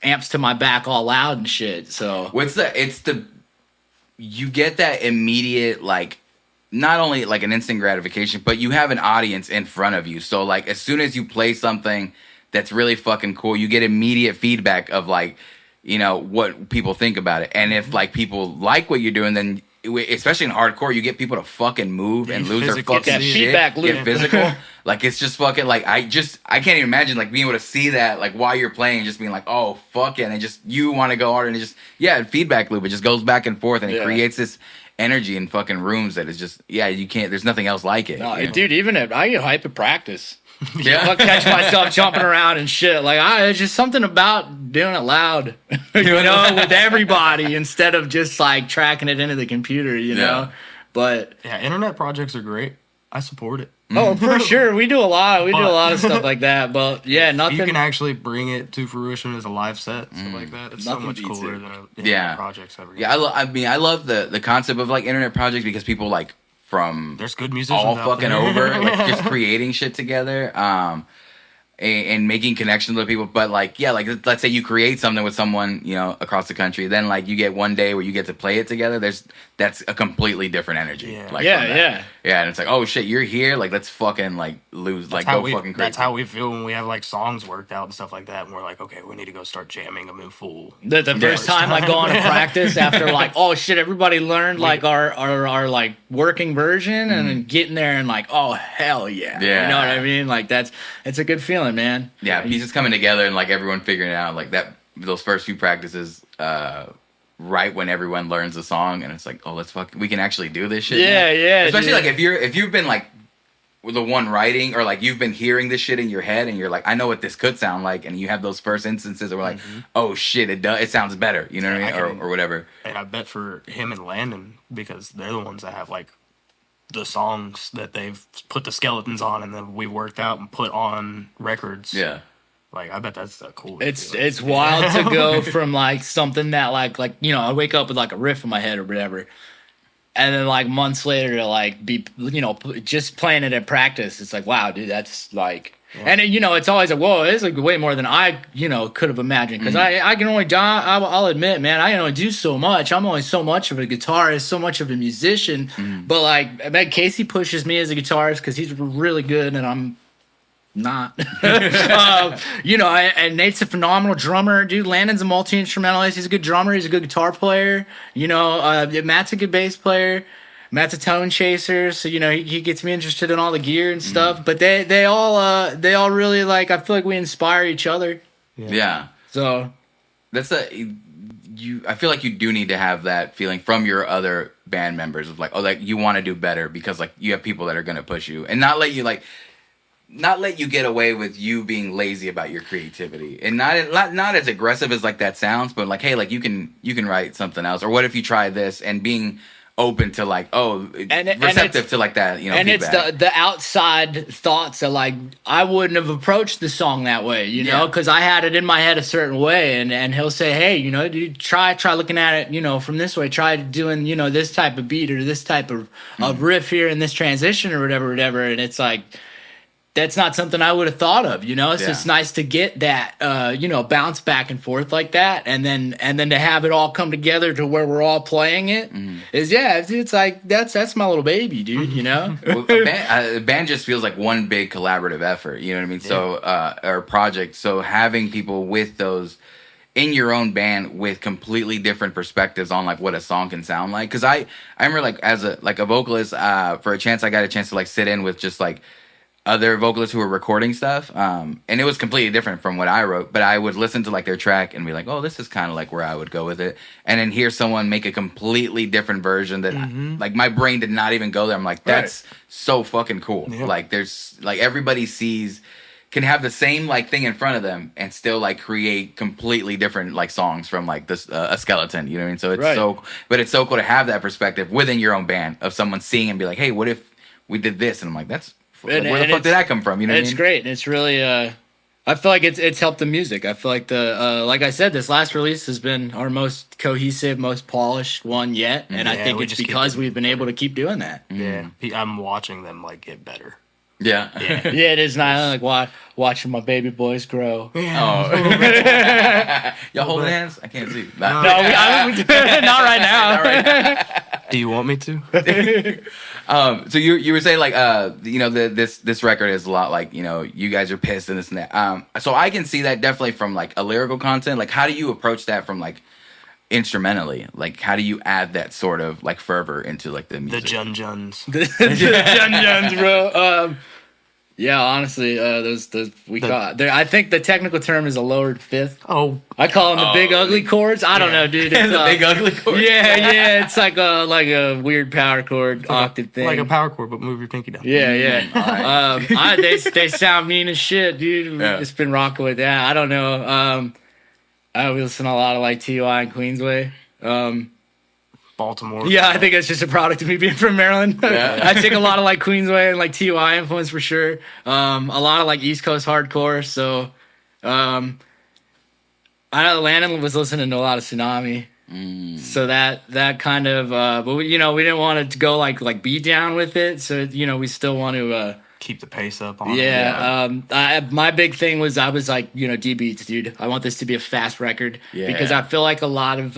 amps to my back all loud and shit. So you get that immediate like not only like an instant gratification, but you have an audience in front of you. So like as soon as you play something that's really fucking cool, you get immediate feedback of like, what people think about it. And if like people like what you're doing, then especially in hardcore, you get people to fucking move and lose their fucking that shit. feedback loop. Get physical. Like it's just fucking like I can't even imagine like being able to see that like while you're playing and just being like, oh fuck it, and just you want to go harder and it just feedback loop. It just goes back and forth and it creates this energy in fucking rooms that is just you can't. There's nothing else like it. No, dude, even I get hype at practice. Yeah. I catch myself jumping around and shit. Like it's just something about doing it loud, with everybody instead of just like tracking it into the computer, know. But yeah, internet projects are great. I support it. Oh, for sure, we do a lot. We do a lot of stuff like that. But yeah, nothing. You can actually bring it to fruition as a live set, stuff like that. It's so Nothing much beats cooler it. than internet projects ever. Yeah, I love the concept of like internet projects because people like from there's good musicians all out fucking there. over, like just creating shit together, and making connections with people. But like, like let's say you create something with someone, across the country, then like you get one day where you get to play it together. That's a completely different energy. Yeah. Like, Yeah. Yeah, and it's like, oh shit, you're here. Like, let's fucking like lose, like go fucking crazy. That's how we feel when we have like songs worked out and stuff like that. And we're like, okay, we need to go start jamming them in full. The first time like going to practice after like, oh shit, everybody learned like our like working version, and then getting there and like, oh hell yeah, you know what I mean? Like it's a good feeling, man. Yeah, pieces coming together and like everyone figuring it out, like that. Those first few practices, right when everyone learns the song, and it's like, oh, we can actually do this shit. Yeah. Especially like if you've been like the one writing, or like you've been hearing this shit in your head, and you're like, I know what this could sound like, and you have those first instances where like, oh shit, it sounds better, you know what I mean, or whatever. And I bet for him and Landon, because they're the ones that have like the songs that they've put the skeletons on, and then we worked out and put on records. Yeah. Like, I bet that's cool. It's wild to go from like something that like I wake up with like a riff in my head or whatever, and then like months later to like be just playing it at practice. It's like, wow, dude, that's like, and it's always like, whoa, it's like way more than I could have imagined, because I can only I'll admit, man, I can only do so much. I'm only so much of a guitarist, so much of a musician, but like I bet Casey pushes me as a guitarist because he's really good and I'm not. And Nate's a phenomenal drummer, dude. Landon's a multi-instrumentalist. He's a good drummer. He's a good guitar player. Matt's a good bass player. Matt's a tone chaser, so he gets me interested in all the gear and stuff. But they all really like, I feel like we inspire each other. Yeah. So I feel like you do need to have that feeling from your other band members of like, oh, like you want to do better, because like you have people that are gonna push you and not let you get away with you being lazy about your creativity, and not as aggressive as like that sounds, but like, hey, like you can write something else, or what if you try this, and being open to like, receptive to like that, and feedback. It's the outside thoughts that like I wouldn't have approached the song that way, because I had it in my head a certain way, and he'll say, hey, dude, try looking at it, from this way, try doing, this type of beat or this type of riff here in this transition or whatever, and it's like, that's not something I would have thought of, So it's nice to get that, bounce back and forth like that, and then to have it all come together to where we're all playing it it's like that's my little baby, dude. Well, a band just feels like one big collaborative effort. You know what I mean? Yeah. So or project. So having people with those in your own band with completely different perspectives on like what a song can sound like. Because I remember like as a vocalist, for a chance I got a chance to like sit in with just like other vocalists who were recording stuff, and it was completely different from what I wrote, but I would listen to like their track and be like, oh, this is kind of like where I would go with it, and then hear someone make a completely different version that like my brain did not even go there. I'm like, that's so fucking cool. Like there's like everybody can have the same like thing in front of them and still like create completely different like songs from like this a skeleton, you know what I mean? So it's it's so cool to have that perspective within your own band of someone seeing and be like, hey, what if we did this? And I'm like, that's where the fuck did that come from? You know what I mean? It's great. It's really I feel like it's helped the music. I feel like like I said, this last release has been our most cohesive, most polished one yet, and I think it's because we've been able to keep doing that. Yeah, I'm watching them like get better. Yeah, it is nice. Like watching my baby boys grow. Yeah. Y'all holding hands? I can't see. Not right now. Do you want me to? So you were saying like this record is a lot like you guys are pissed and this and that. So I can see that definitely from like a lyrical content. Like how do you approach that from like instrumentally? Like how do you add that sort of like fervor into like the music? The Jun-Juns. The Jun-Juns, bro. Yeah, honestly, I think the technical term is a lowered fifth. Oh, I call them the big ugly chords. I don't know, dude. It's the big ugly chords. Yeah. It's like a weird power chord octave thing. Like a power chord, but move your pinky down. Yeah. They sound mean as shit, dude. We've just been rocking with that. I don't know. I listen to a lot of like T.Y. and Queensway. Baltimore. Yeah, I think it's just a product of me being from Maryland. Yeah. I take a lot of like Queensway and like T.Y. influence for sure. A lot of like East Coast hardcore. So I know Landon was listening to a lot of Tsunami. So that kind of but we didn't want it to go like beat down with it. So we still want to keep the pace up on my big thing was I was like, D beats, dude. I want this to be a fast record because I feel like a lot of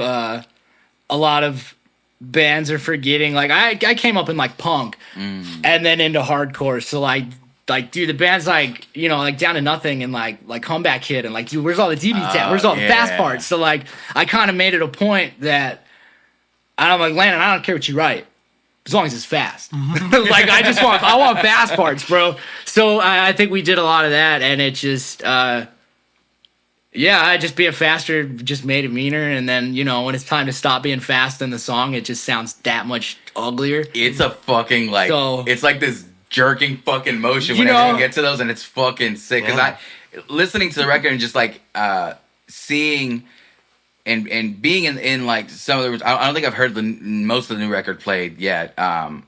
bands are forgetting. Like I came up in like punk and then into hardcore. So like dude, the band's like, you know, like Down to Nothing and like Comeback Kid and like, dude, where's all the DB tab? Where's all the fast parts? So like I kind of made it a point that I'm like, Landon, I don't care what you write as long as it's fast. Like I want fast parts, bro. So I think we did a lot of that, and it just I just being faster just made it meaner. And then, you know, when it's time to stop being fast in the song, it just sounds that much uglier. It's a fucking like it's like this jerking fucking motion whenever you get to those, and it's fucking sick. Because I listening to the record and just like seeing and being in like some of the, I don't think I've heard most of the new record played yet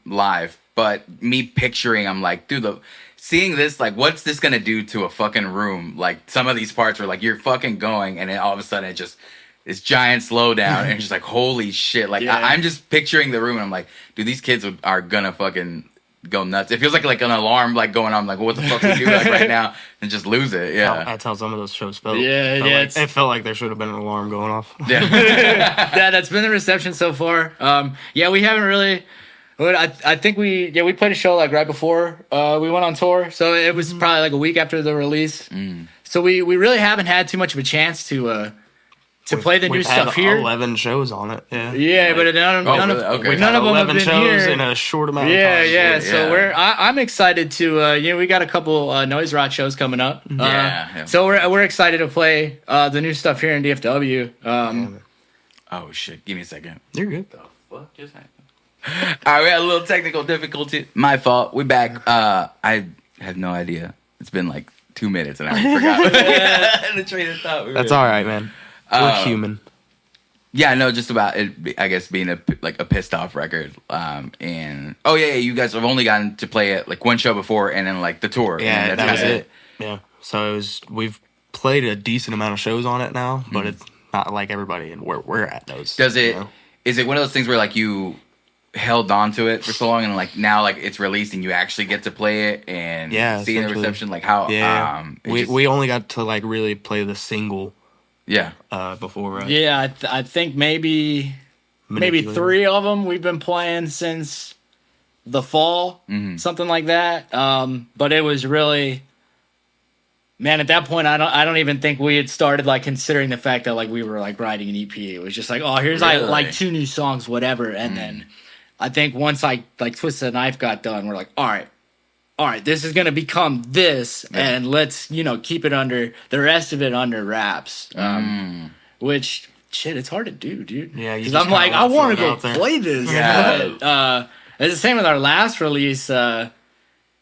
live, but me picturing, I'm like, dude, seeing this, like, what's this gonna do to a fucking room? Like some of these parts where like you're fucking going, and then all of a sudden it just this giant slowdown, and it's just like, holy shit! Like I'm just picturing the room, and I'm like, dude, these kids are gonna fucking go nuts. It feels like an alarm like going on. I'm like, what the fuck we do like right now and just lose it? Yeah, that's how some of those shows felt. It felt like there should have been an alarm going off. Yeah, that's been the reception so far. We haven't really. I think we played a show like right before we went on tour, so it was probably like a week after the release. So we really haven't had too much of a chance to play the new stuff here. 11 shows on it. But none of them have been shows here in a short amount of time. So I'm excited to we got a couple NoiseROT shows coming up. So we're excited to play the new stuff here in DFW. Oh shit! Give me a second. You're good. The fuck just happened? All right, we had a little technical difficulty. My fault. We back. I have no idea. It's been like 2 minutes and I already forgot the train of thought. That's all right, man. We're human. Yeah, no, just about it. I guess being a pissed off record. And you guys have only gotten to play it like one show before, and then like the tour. Yeah, and that was it. Yeah, so we've played a decent amount of shows on it now, but it's not like everybody and where we're at those. Does it? Is it one of those things where like you held on to it for so long, and like now like it's released and you actually get to play it and see the reception? Like how? We only got to like really play the single. Before, right? Yeah, I think maybe 3 of them we've been playing since the fall, something like that. But it was really, man, at that point, I don't even think we had started like considering the fact that like we were like writing an EP. It was just like, oh, here's like 2 new songs, whatever. And then I think once I like Twist the Knife got done, we're like, all right, this is gonna become this, and let's keep it under the rest of it under wraps. Which shit, it's hard to do, dude. Yeah, because I'm like, I want to go play this. Yeah. It's the same with our last release. We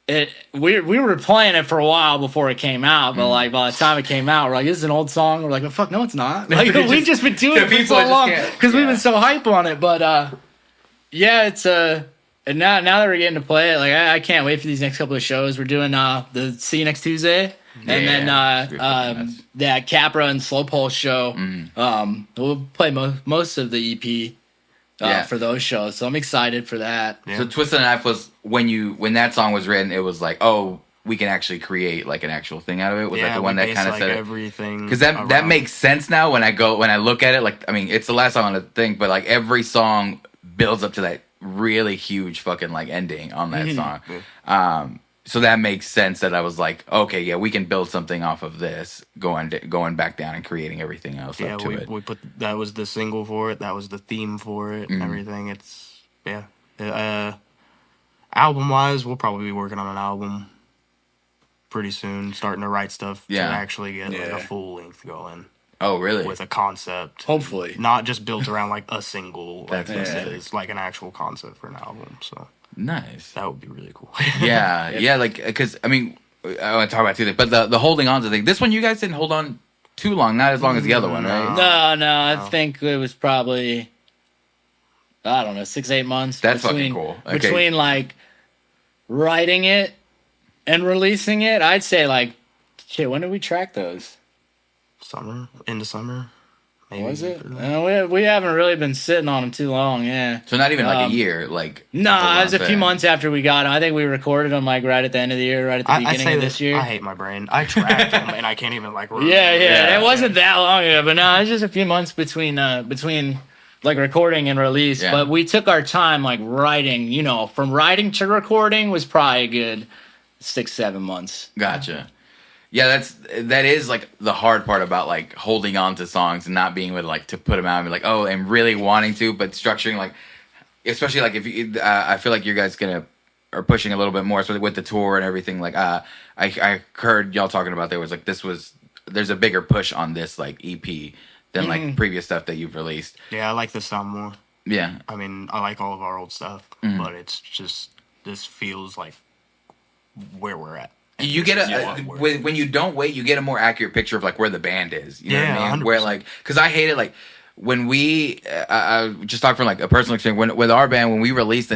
were playing it for a while before it came out, but like by the time it came out, we're like, this is an old song. We're like, well, fuck, no, it's not. Like we've just been doing it for so long because we've been so hype on it. But it's and now that we're getting to play it, like I can't wait for these next couple of shows. We're doing the See You Next Tuesday, and then that Capra and Slow Pulse show. We'll play most of the EP for those shows, so I'm excited for that. Yeah. So Twist the Knife was when that song was written, it was like, oh, we can actually create like an actual thing out of it. Was that the one that kind of said everything? Because that makes sense now when I look at it. Like, I mean, it's the last song on the thing, but like every song builds up to that really huge fucking like ending on that song. So that makes sense that I was like, okay, yeah, we can build something off of this, going back down and creating everything else up to it. We put that was the single for it, that was the theme for it, everything. It's album wise, we'll probably be working on an album pretty soon, starting to write stuff to actually get like a full length going. Oh, really? With a concept. Hopefully. Not just built around like a single. It's like an actual concept for an album. So nice. That would be really cool. yeah, like, because, I mean, I want to talk about two things, but the holding on to thing, this one you guys didn't hold on too long, not as long as the other one, right? No, I think it was probably, I don't know, 6-8 months. That's fucking cool. Okay. Between like writing it and releasing it, I'd say like, shit, when did we track those? Into summer. Maybe. Was it? We haven't really been sitting on them too long, So not even like a year, like. No, it was a few months after we got them. I think we recorded them like right at the end of the year, right at the beginning of this year. I hate my brain. I tracked them and I can't even like. Yeah. It wasn't that long ago, but no, it's just a few months between like recording and release, Yeah. but we took our time like writing, you know, from writing to recording was probably a good 6-7 months. Gotcha. Yeah, that is like the hard part about like holding on to songs and not being able to like to put them out and be like, oh, and really wanting to, but structuring like, especially like if you, I feel like you guys are pushing a little bit more, especially with the tour and everything. Like, I heard y'all talking about there's a bigger push on this like EP than like previous stuff that you've released. Yeah, I like this sound more. Yeah. I mean, I like all of our old stuff, but it's just, this feels like where we're at. And You get when you don't wait, you get a more accurate picture of like where the band is. You know what I mean? 100%. Where like, because I hate it like when we I just talk from like a personal experience. With our band, when we released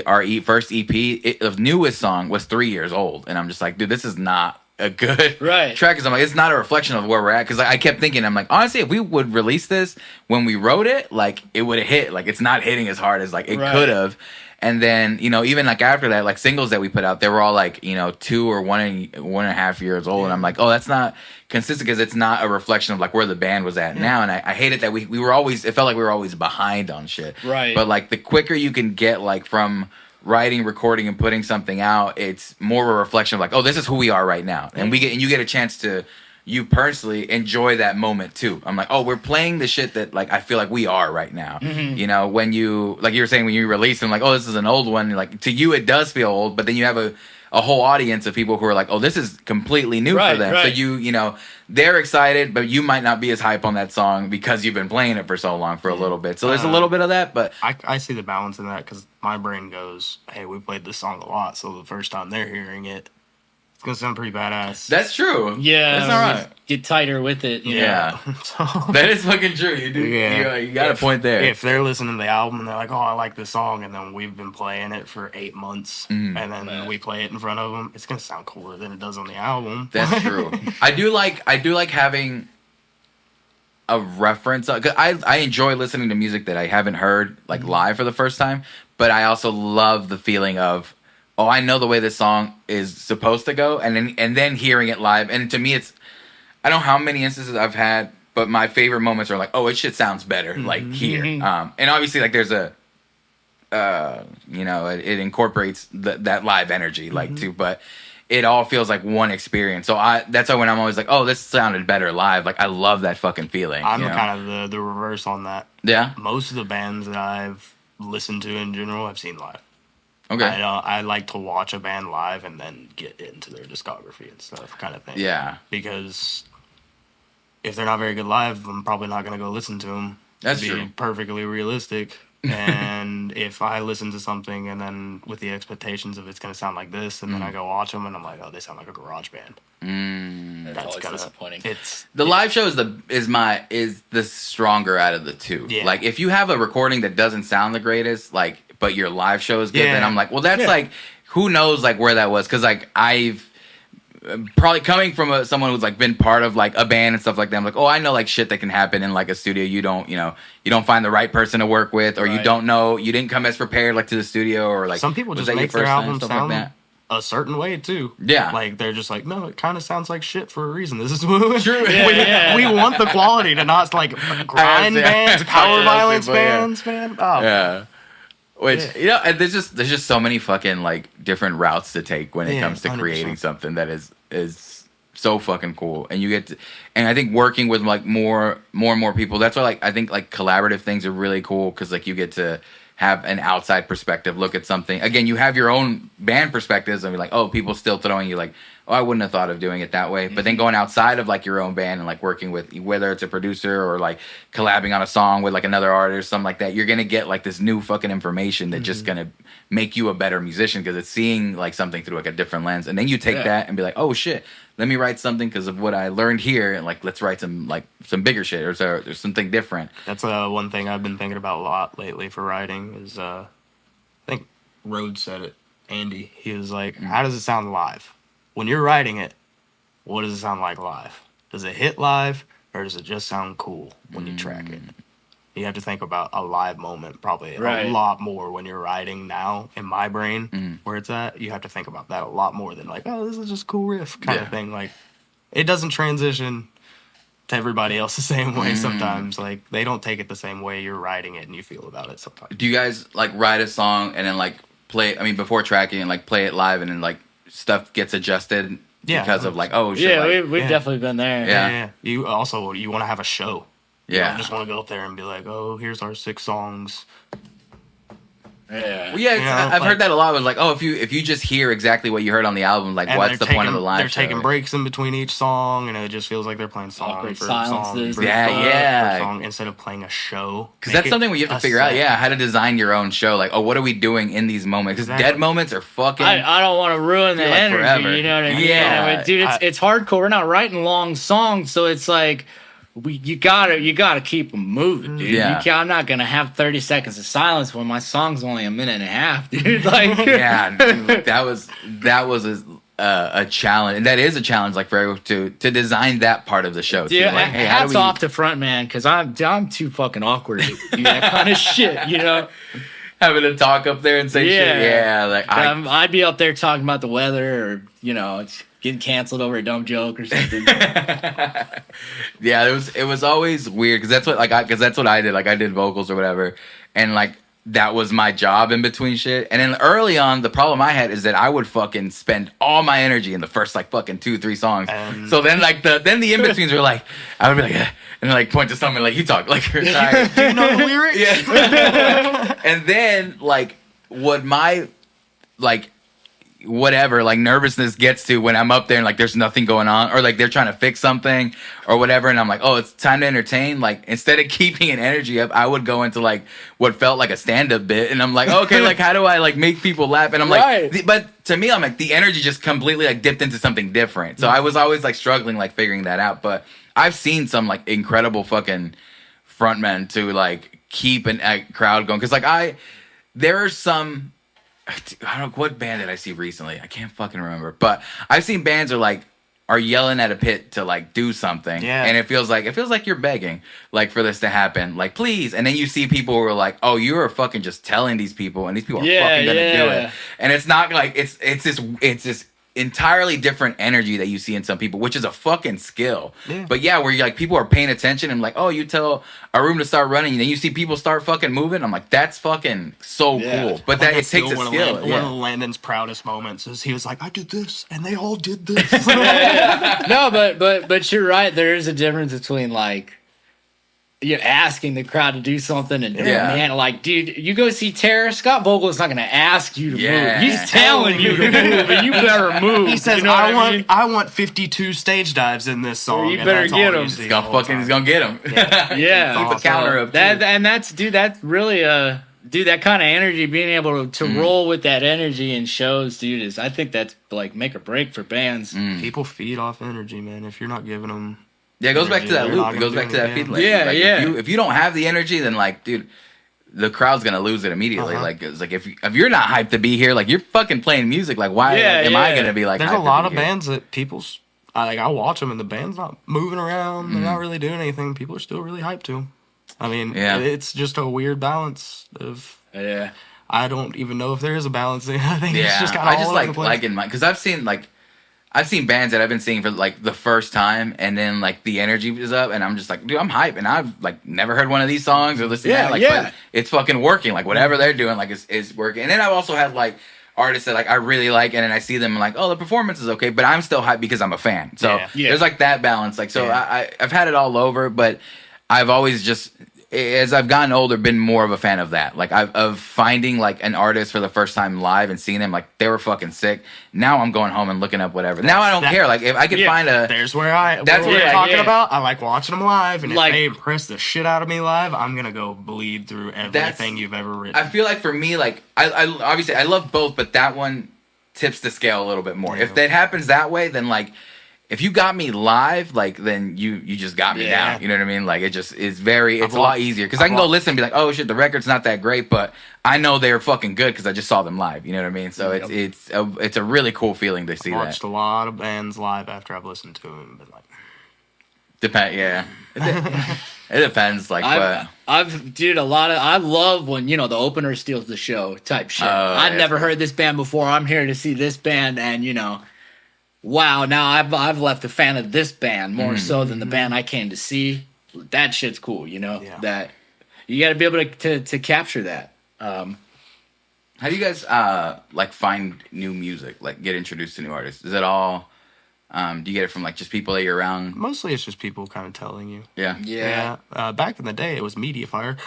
our first EP, the newest song was 3 years old, and I'm just like, dude, this is not a good track. Because I'm like, it's not a reflection of where we're at. Because I kept thinking, I'm like, honestly, if we would release this when we wrote it, like it would have hit. Like it's not hitting as hard as like it could have. And then, you know, even like after that, like singles that we put out, they were all like, you know, 2 or 1.5 years old. And I'm like, oh, that's not consistent because it's not a reflection of like where the band was at now. And I hate it that we were always, it felt like we were always behind on shit. Right. But like the quicker you can get like from writing, recording, and putting something out, it's more a reflection of like, oh, this is who we are right now. And you get a chance to, you personally enjoy that moment too. I'm like, oh, we're playing the shit that like I feel like we are right now. You know, when you like you were saying when you release them, like, oh, this is an old one. Like to you, it does feel old, but then you have a whole audience of people who are like, oh, this is completely new for them. So you know, they're excited, but you might not be as hype on that song because you've been playing it for so long for a little bit. So there's a little bit of that, but I see the balance in that because my brain goes, hey, we played this song a lot, so the first time they're hearing it, it's gonna sound pretty badass. That's true. Yeah, that's all right. Get tighter with it. Yeah, that is fucking true. You do. Yeah. You got a point there. If they're listening to the album and they're like, "Oh, I like this song," and then we've been playing it for 8 months, and then we play it in front of them, it's gonna sound cooler than it does on the album. That's true. I do like having a reference. Cause I enjoy listening to music that I haven't heard like live for the first time, but I also love the feeling of, oh, I know the way this song is supposed to go, and then hearing it live. And to me, it's, I don't know how many instances I've had, but my favorite moments are like, oh, it shit sounds better like here. And obviously, like there's a, you know, it incorporates that live energy like too, but it all feels like one experience. So that's why when I'm always like, oh, this sounded better live. Like I love that fucking feeling. I'm kind of the reverse on that. Yeah. Most of the bands that I've listened to in general, I've seen live. Okay. I like to watch a band live and then get into their discography and stuff, kind of thing. Yeah. Because if they're not very good live, I'm probably not going to go listen to them. That's to be true. Perfectly realistic. And if I listen to something and then with the expectations of it's going to sound like this, and then I go watch them and I'm like, oh, they sound like a garage band. That's always disappointing. The live show is the stronger out of the two. Yeah. Like if you have a recording that doesn't sound the greatest, like, but your live show is good, then I'm like, well, that's like, who knows like where that was? Because like I've probably coming from someone who's like been part of like a band and stuff like that. I'm like, oh, I know like shit that can happen in like a studio. You don't find the right person to work with, or you don't know, you didn't come as prepared like to the studio, or like some people was just that make your their first time, album stuff sound like that. a certain way too. Yeah. Like they're just like, no, it kind of sounds like shit for a reason. This is what True. we want the quality to not like grind bands, power violence bands, man. Oh. Yeah. Which you know, and there's just so many fucking like different routes to take when it comes to 100%. creating something that is so fucking cool. And you get to, and I think working with like more and more people, that's why like I think like collaborative things are really cool, because like you get to have an outside perspective, look at something. Again, you have your own band perspectives and be like, oh, people still throwing you like, oh, I wouldn't have thought of doing it that way. But then going outside of like your own band and like working with, whether it's a producer or like collabing on a song with like another artist, something like that, you're gonna get like this new fucking information that's just gonna make you a better musician, because it's seeing like something through like a different lens. And then you take that and be like, oh shit, let me write something because of what I learned here, and like let's write some bigger shit, or there's something different. That's one thing I've been thinking about a lot lately for writing is I think Rhodes said it. Andy, he was like, how does it sound live? When you're writing it, what does it sound like live? Does it hit live, or does it just sound cool when you track it? You have to think about a live moment probably a lot more when you're writing now, in my brain, where it's at. You have to think about that a lot more than like, oh, this is just a cool riff kind of thing. Like, it doesn't transition to everybody else the same way sometimes. Like, they don't take it the same way you're writing it and you feel about it sometimes. Do you guys like write a song and then like play? I mean, before tracking and like play it live, and then like stuff gets adjusted because of like, oh shit. Yeah, like, we've definitely been there. Yeah. You want to have a show. You Yeah. don't just want to go up there and be like, oh, here's our 6 songs. Yeah. Well, yeah, You know, I've heard that a lot. It was like, oh, if you just hear exactly what you heard on the album, like, And what's the point of the live They're show? taking breaks in between each song, and it just feels like they're playing song Awkward for song. silences. For Yeah, song, yeah. for song, instead of playing a show. Because that's something where you have to figure out, how to design your own show. Like, oh, what are we doing in these moments? Because dead moments are fucking. I don't want to ruin the feel like energy. forever. You know what I mean? Yeah. I mean, dude, it's hardcore. We're not writing long songs, so it's like you gotta keep them moving, dude. Yeah. I'm not gonna have 30 seconds of silence when my song's only a minute and a half, dude. Like, Yeah, dude, that was a challenge, and that is a challenge. Like for to design that part of the show. dude, too. Like, hey, how hats do we? off to frontman because I'm too fucking awkward to do that kind of shit, you know. Having to talk up there and say shit. Yeah, like I'd be up there talking about the weather, or it's getting canceled over a dumb joke or something. Yeah, it was always weird because that's what I did. Like I did vocals or whatever, and like that was my job in between shit. And then early on, the problem I had is that I would fucking spend all my energy in the first like fucking 2-3 songs. So then like the in betweens were like I would be like and like point to something like you talk like you're tired. Do you know the lyrics? Yeah. And then like what my like whatever like nervousness gets to when I'm up there and like there's nothing going on, or like they're trying to fix something or whatever, and I'm like, oh, it's time to entertain. Like instead of keeping an energy up, I would go into like what felt like a stand-up bit, and I'm like, okay, like how do I like make people laugh? And I'm like, but to me, I'm like the energy just completely like dipped into something different. So I was always like struggling like figuring that out. But I've seen some like incredible fucking frontmen to like keep a crowd going, because like there are some. I don't know what band did I see recently. I can't fucking remember. But I've seen bands are yelling at a pit to like do something. Yeah. And it feels like you're begging like for this to happen. Like please. And then you see people who are like, oh, you're fucking just telling these people, and these people are fucking gonna do it. And it's not like it's this entirely different energy that you see in some people, which is a fucking skill. Yeah. But yeah, where you're like people are paying attention and like, oh, you tell a room to start running, and then you see people start fucking moving. I'm like, that's fucking so cool. But that it takes a skill. One of Landon's proudest moments is he was like, I did this and they all did this. No, but you're right. There is a difference between like you're asking the crowd to do something and doing it. Man, like, dude, you go see Terror, Scott Vogel's not gonna ask you to move. He's telling you to move, and you better move. He says, I want 52 stage dives in this song. You better get them. He's gonna get them. Yeah. Keep the counter up. That's really dude, that kind of energy, being able to roll with that energy in shows, dude, I think that's like make or break for bands. People feed off energy, man. If you're not giving them. Yeah, it goes back to that loop. It goes back to that feedback. Yeah, like, yeah. If you don't have the energy, then like, dude, the crowd's gonna lose it immediately. Like, it's like if you're not hyped to be here, like you're fucking playing music. Like, why am I gonna be like? There's a lot of bands that I watch them and the band's not moving around. They're not really doing anything. People are still really hyped to them. I mean, it's just a weird balance of. Yeah. I don't even know if there is a balance. I think it's just kind of I just like in my because I've seen bands that I've been seeing for like the first time, and then like the energy is up, and I'm just like, dude, I'm hype, and I've like never heard one of these songs or listened to that. Like, but it's fucking working. Like whatever they're doing, like is working. And then I've also had like artists that like I really like, and then I see them and like, oh, the performance is okay, but I'm still hyped because I'm a fan. So there's like that balance. Like so, I've had it all over, but I've always just. As I've gotten older, been more of a fan of that. Like of finding like an artist for the first time live and seeing them like they were fucking sick. Now I'm going home and looking up whatever. Now I don't care. Like if I could find a, that's what we're talking about. I like watching them live, and like, if they impress the shit out of me live, I'm gonna go bleed through everything you've ever written. I feel like for me, like I obviously I love both, but that one tips the scale a little bit more. If that happens that way, then like. If you got me live, like, then you just got me down. You know what I mean? Like, it's a lot easier. Because I can go listen and be like, oh, shit, the record's not that great, but I know they're fucking good because I just saw them live. You know what I mean? So it's a really cool feeling to see that. I've watched a lot of bands live after I've listened to them. But It depends. Like, I love when, the opener steals the show type shit. I've never heard this band before. I'm here to see this band, and, wow, now I've left a fan of this band more so than the band I came to see. That shit's cool, you know. Yeah. That you got to be able to capture that. How do you guys like find new music? Like get introduced to new artists? Is it all? Do you get it from like just people that you're around? Mostly it's just people kind of telling you. Yeah. Yeah. Back in the day, it was Mediafire.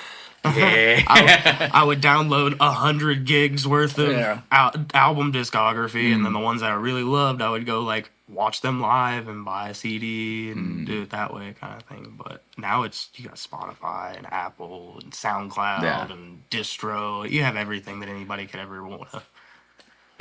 Yeah. I would download 100 gigs worth of Yeah. album discography, and then the ones that I really loved, I would go like watch them live and buy a CD and do it that way, kind of thing. But now it's you got Spotify and Apple and SoundCloud Yeah. and distro. You have everything that anybody could ever want to.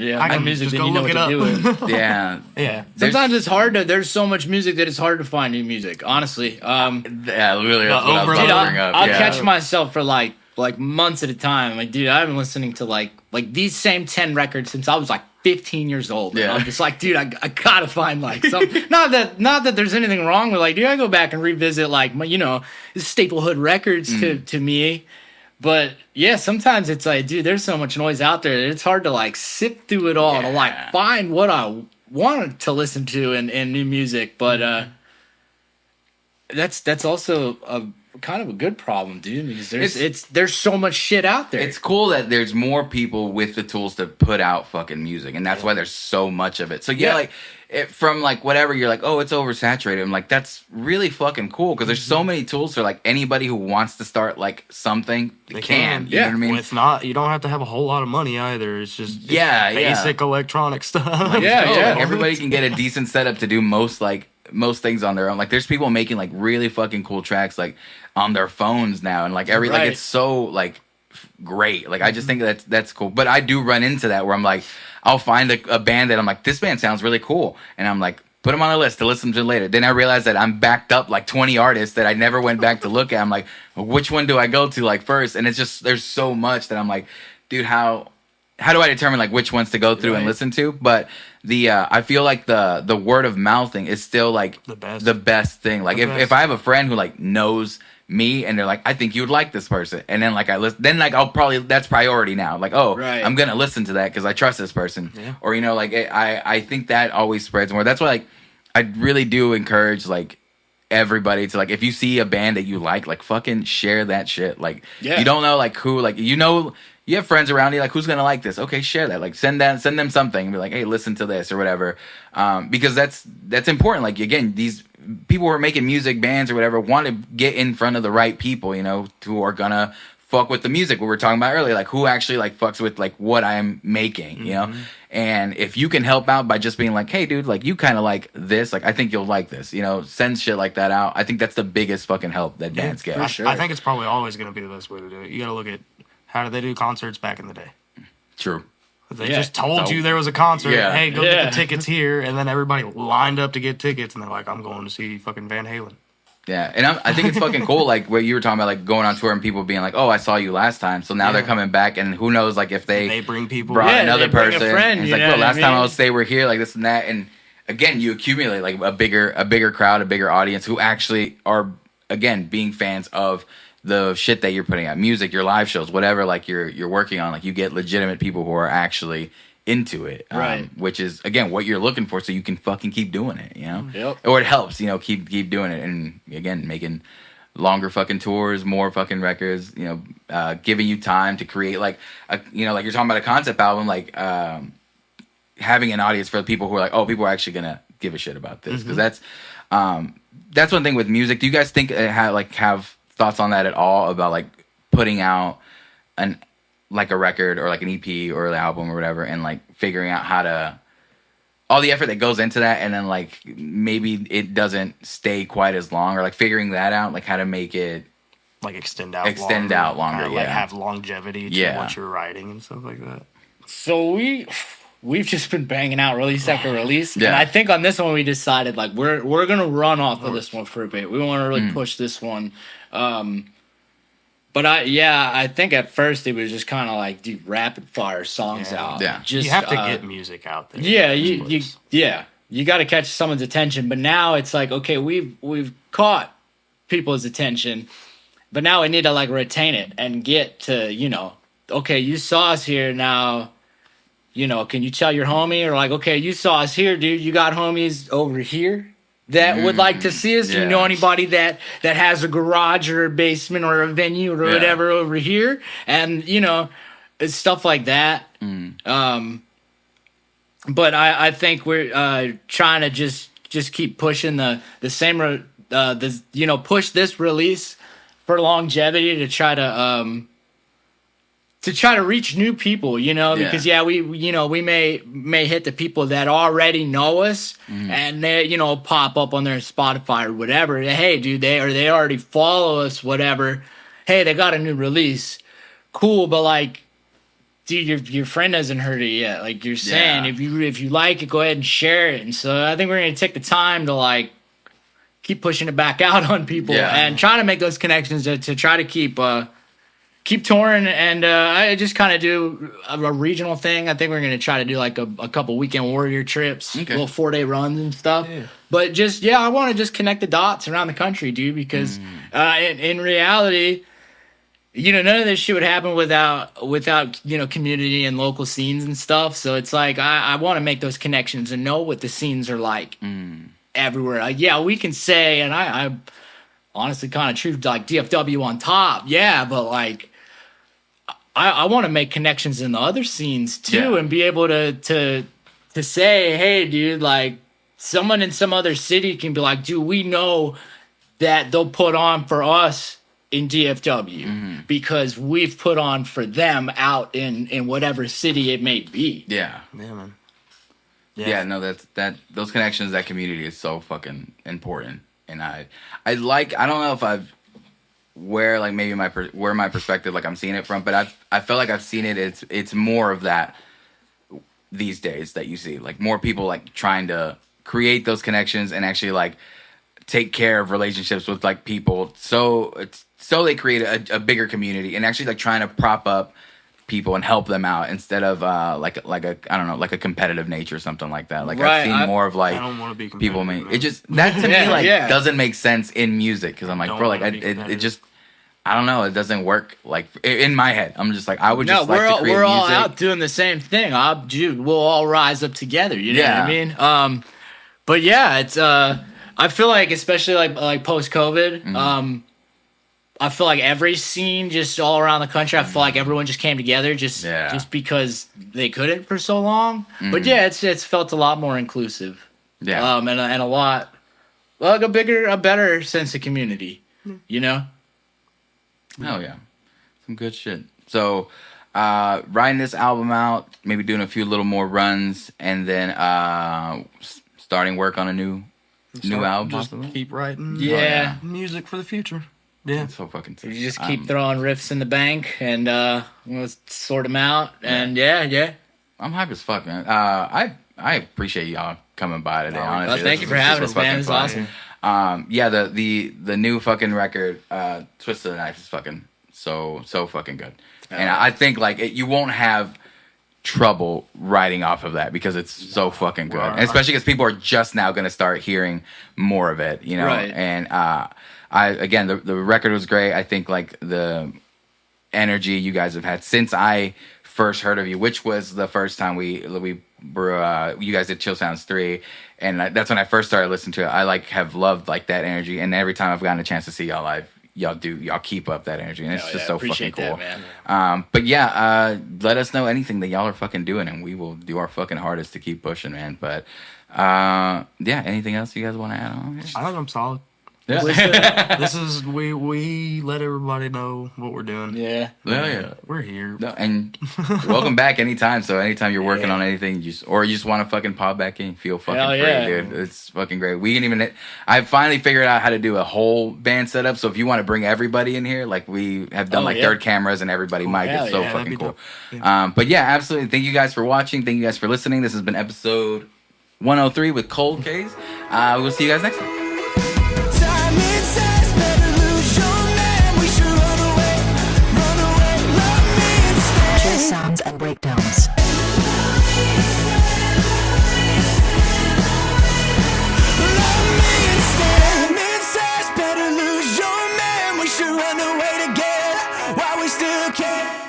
Yeah, I my can music just that go you know look what it to do up. with. Yeah. Yeah. Sometimes it's hard to. There's so much music that it's hard to find new music. Honestly, Yeah, really. That's what I was overload. about dude, to bring up. I'll Yeah. catch myself for like months at a time. Like, dude, I've been listening to like these same 10 records since I was like 15 years old. And Yeah. I'm just like, dude, I gotta find like some. not that there's anything wrong with like, dude, I go back and revisit like my, Staplehood records to me. But yeah, sometimes it's like, dude, there's so much noise out there that it's hard to like sift through it all to like Yeah. find what I wanted to listen to in new music. But that's also a kind of a good problem, dude, because there's so much shit out there. It's cool that there's more people with the tools to put out fucking music, and that's why there's so much of it. So yeah, Yeah. like from like whatever you're like, oh, it's oversaturated. I'm like, that's really fucking cool because there's so many tools for like anybody who wants to start like something They can. can. You know what I mean? Well, it's not. You don't have to have a whole lot of money either. It's just Yeah, yeah. basic electronic stuff. Yeah, Oh, yeah. like, everybody can get a decent setup to do most things on their own. Like there's people making like really fucking cool tracks like on their phones now, and like like Right. it's so like great. Like I just think that's cool. But I do run into that where I'm like, I'll find a band that I'm like, this band sounds really cool, and I'm like, put them on a list to listen to later. Then I realize that I'm backed up like 20 artists that I never went back to look at. I'm like, which one do I go to like first? And it's just there's so much that I'm like, dude, how do I determine like which ones to go through and Right. listen to? But the I feel like the word of mouth thing is still like The best. thing. Like The if best. I have a friend who like knows me and they're like, I think you would like this person, and then like I listen, then like I'll probably that's priority now. Like Right. I'm gonna listen to that because I trust this person, Yeah. or like I think that always spreads more. That's why like I really do encourage like everybody to like if you see a band that you like fucking share that shit. Like Yeah. you don't know like who like you have friends around you like who's gonna like this. Okay, share that. Like send them something and be like, hey, listen to this or whatever. Because that's important. Like again, these people who are making music, bands or whatever, want to get in front of the right people, who are gonna fuck with the music. What we were talking about earlier, like who actually like fucks with like what I'm making, And if you can help out by just being like, hey, dude, like you kind of like this, like I think you'll like this, send shit like that out. I think that's the biggest fucking help that bands get. for sure. I think it's probably always going to be the best way to do it. You got to look at how did they do concerts back in the day. True. They Yeah. just told So- you there was a concert. Yeah. Hey, go Yeah. get the tickets here, and then everybody lined up to get tickets, and they're like, "I'm going to see fucking Van Halen." Yeah, and I think it's fucking cool, like what you were talking about, like going on tour and people being like, "Oh, I saw you last time," so now they're coming back, and who knows, like if They bring people. brought Yeah, another they bring a person, friend, and it's you like, know "Well, what I last time I mean? was they were here, like this and that," and again, you accumulate like a bigger crowd, a bigger audience who actually are again being fans of the shit that you're putting out, music, your live shows, whatever, like you're working on. Like you get legitimate people who are actually into it, Right. which is again what you're looking for, so you can fucking keep doing it, Yep. or it helps, keep doing it, and again making longer fucking tours, more fucking records, giving you time to create like like you're talking about a concept album, like having an audience for the people who are like, oh, people are actually gonna give a shit about this, because that's one thing with music. Do you guys think have thoughts on that at all, about like putting out like a record or like an EP or an album or whatever, and like figuring out how to all the effort that goes into that, and then like maybe it doesn't stay quite as long, or like figuring that out, like how to make it like extend out longer, kinda, like yeah. have longevity to Yeah. what you're writing and stuff like that. So we've just been banging out release after release, and Yeah. I think on this one we decided like we're gonna run off of this one for a bit. We want to really push this one, but I think at first it was just kind of like do rapid fire songs Yeah. out. Yeah. Just You have to get music out there. yeah, in the you first place. you got to catch someone's attention. But now it's like, okay, we've caught people's attention, but now we need to like retain it and get to okay, you saw us here now. can you tell your homie, or like, okay, you saw us here, dude, you got homies over here that would like to see us? Do you know anybody that has a garage or a basement or a venue or whatever over here? And it's stuff like that. But I think we're trying to just keep pushing the same push this release for longevity to try to reach new people, because we may hit the people that already know us, and they pop up on their Spotify or whatever. Hey, dude, they already follow us, whatever. Hey, they got a new release, cool. But like, dude, your friend hasn't heard it yet. Like you're saying, if you like it, go ahead and share it. And so I think we're gonna take the time to like keep pushing it back out on people and trying to make those connections to try to keep touring. And I just kind of do a regional thing. I think we're gonna try to do like a couple weekend warrior trips, little 4-day runs and stuff. Yeah. But just I want to just connect the dots around the country, dude, because in reality, none of this shit would happen without community and local scenes and stuff. So it's like I want to make those connections and know what the scenes are like everywhere. Like, we can say, and I honestly kind of choose like DFW on top, but like I want to make connections in the other scenes too, and be able to say, hey, dude, like someone in some other city can be like, dude, we know that they'll put on for us in DFW because we've put on for them out in whatever city it may be. Yeah, man. Yeah, no, those connections, that community is so fucking important. And I don't know if where like maybe where my perspective, like I'm seeing it from, but I feel like I've seen it. It's more of that these days that you see, like more people like trying to create those connections and actually like take care of relationships with like people. So they create a bigger community and actually like trying to prop up people and help them out instead of like a competitive nature or something like that. Like I've seen more of like I don't want to be people make it just that to me like doesn't make sense in music because I'm like, bro, like it just I don't know, it doesn't work like in my head. I'm just like I would just like to create we're all music. out doing the same thing. We'll all rise up together. You know what I mean? But it's I feel like especially like post COVID. I feel like every scene just all around the country, I feel like everyone just came together just because they couldn't for so long. But it's felt a lot more inclusive. Yeah. And a lot like a better sense of community, Hell yeah. Some good shit. So writing this album out, maybe doing a few little more runs, and then starting work on a new album. Just keep writing music for the future. Yeah, it's so fucking sick. You just keep throwing riffs in the bank and we'll sort them out. And I'm hype as fuck, man. I appreciate y'all coming by today. Honestly, thank you for having us, man. It's awesome. The new fucking record, Twist of the Knife, is fucking so fucking good. And I think like you won't have trouble writing off of that because it's so fucking good, and especially because people are just now going to start hearing more of it, Right. And the record was great. I think like the energy you guys have had since I first heard of you, which was the first time we were you guys did Chill Sounds 3, and that's when I first started listening to it. I like have loved like that energy, and every time I've gotten a chance to see y'all live, y'all keep up that energy, and it's just so fucking cool. That, man. Let us know anything that y'all are fucking doing, and we will do our fucking hardest to keep pushing, man. But anything else you guys want to add on? I think I'm solid. Yeah. This is we let everybody know what we're doing. Yeah. We're here. No, and welcome back anytime. So anytime you're working on anything, you just want to fucking pop back in, feel fucking free, dude. It's fucking great. We can even I finally figured out how to do a whole band setup. So if you want to bring everybody in here, like we have done third cameras and everybody mic. It's so fucking cool. Yeah. Absolutely. Thank you guys for watching. Thank you guys for listening. This has been episode 103 with Cold Case. We'll see you guys next time. Sounds and breakdowns. Better lose your man. We should run away together while we still can.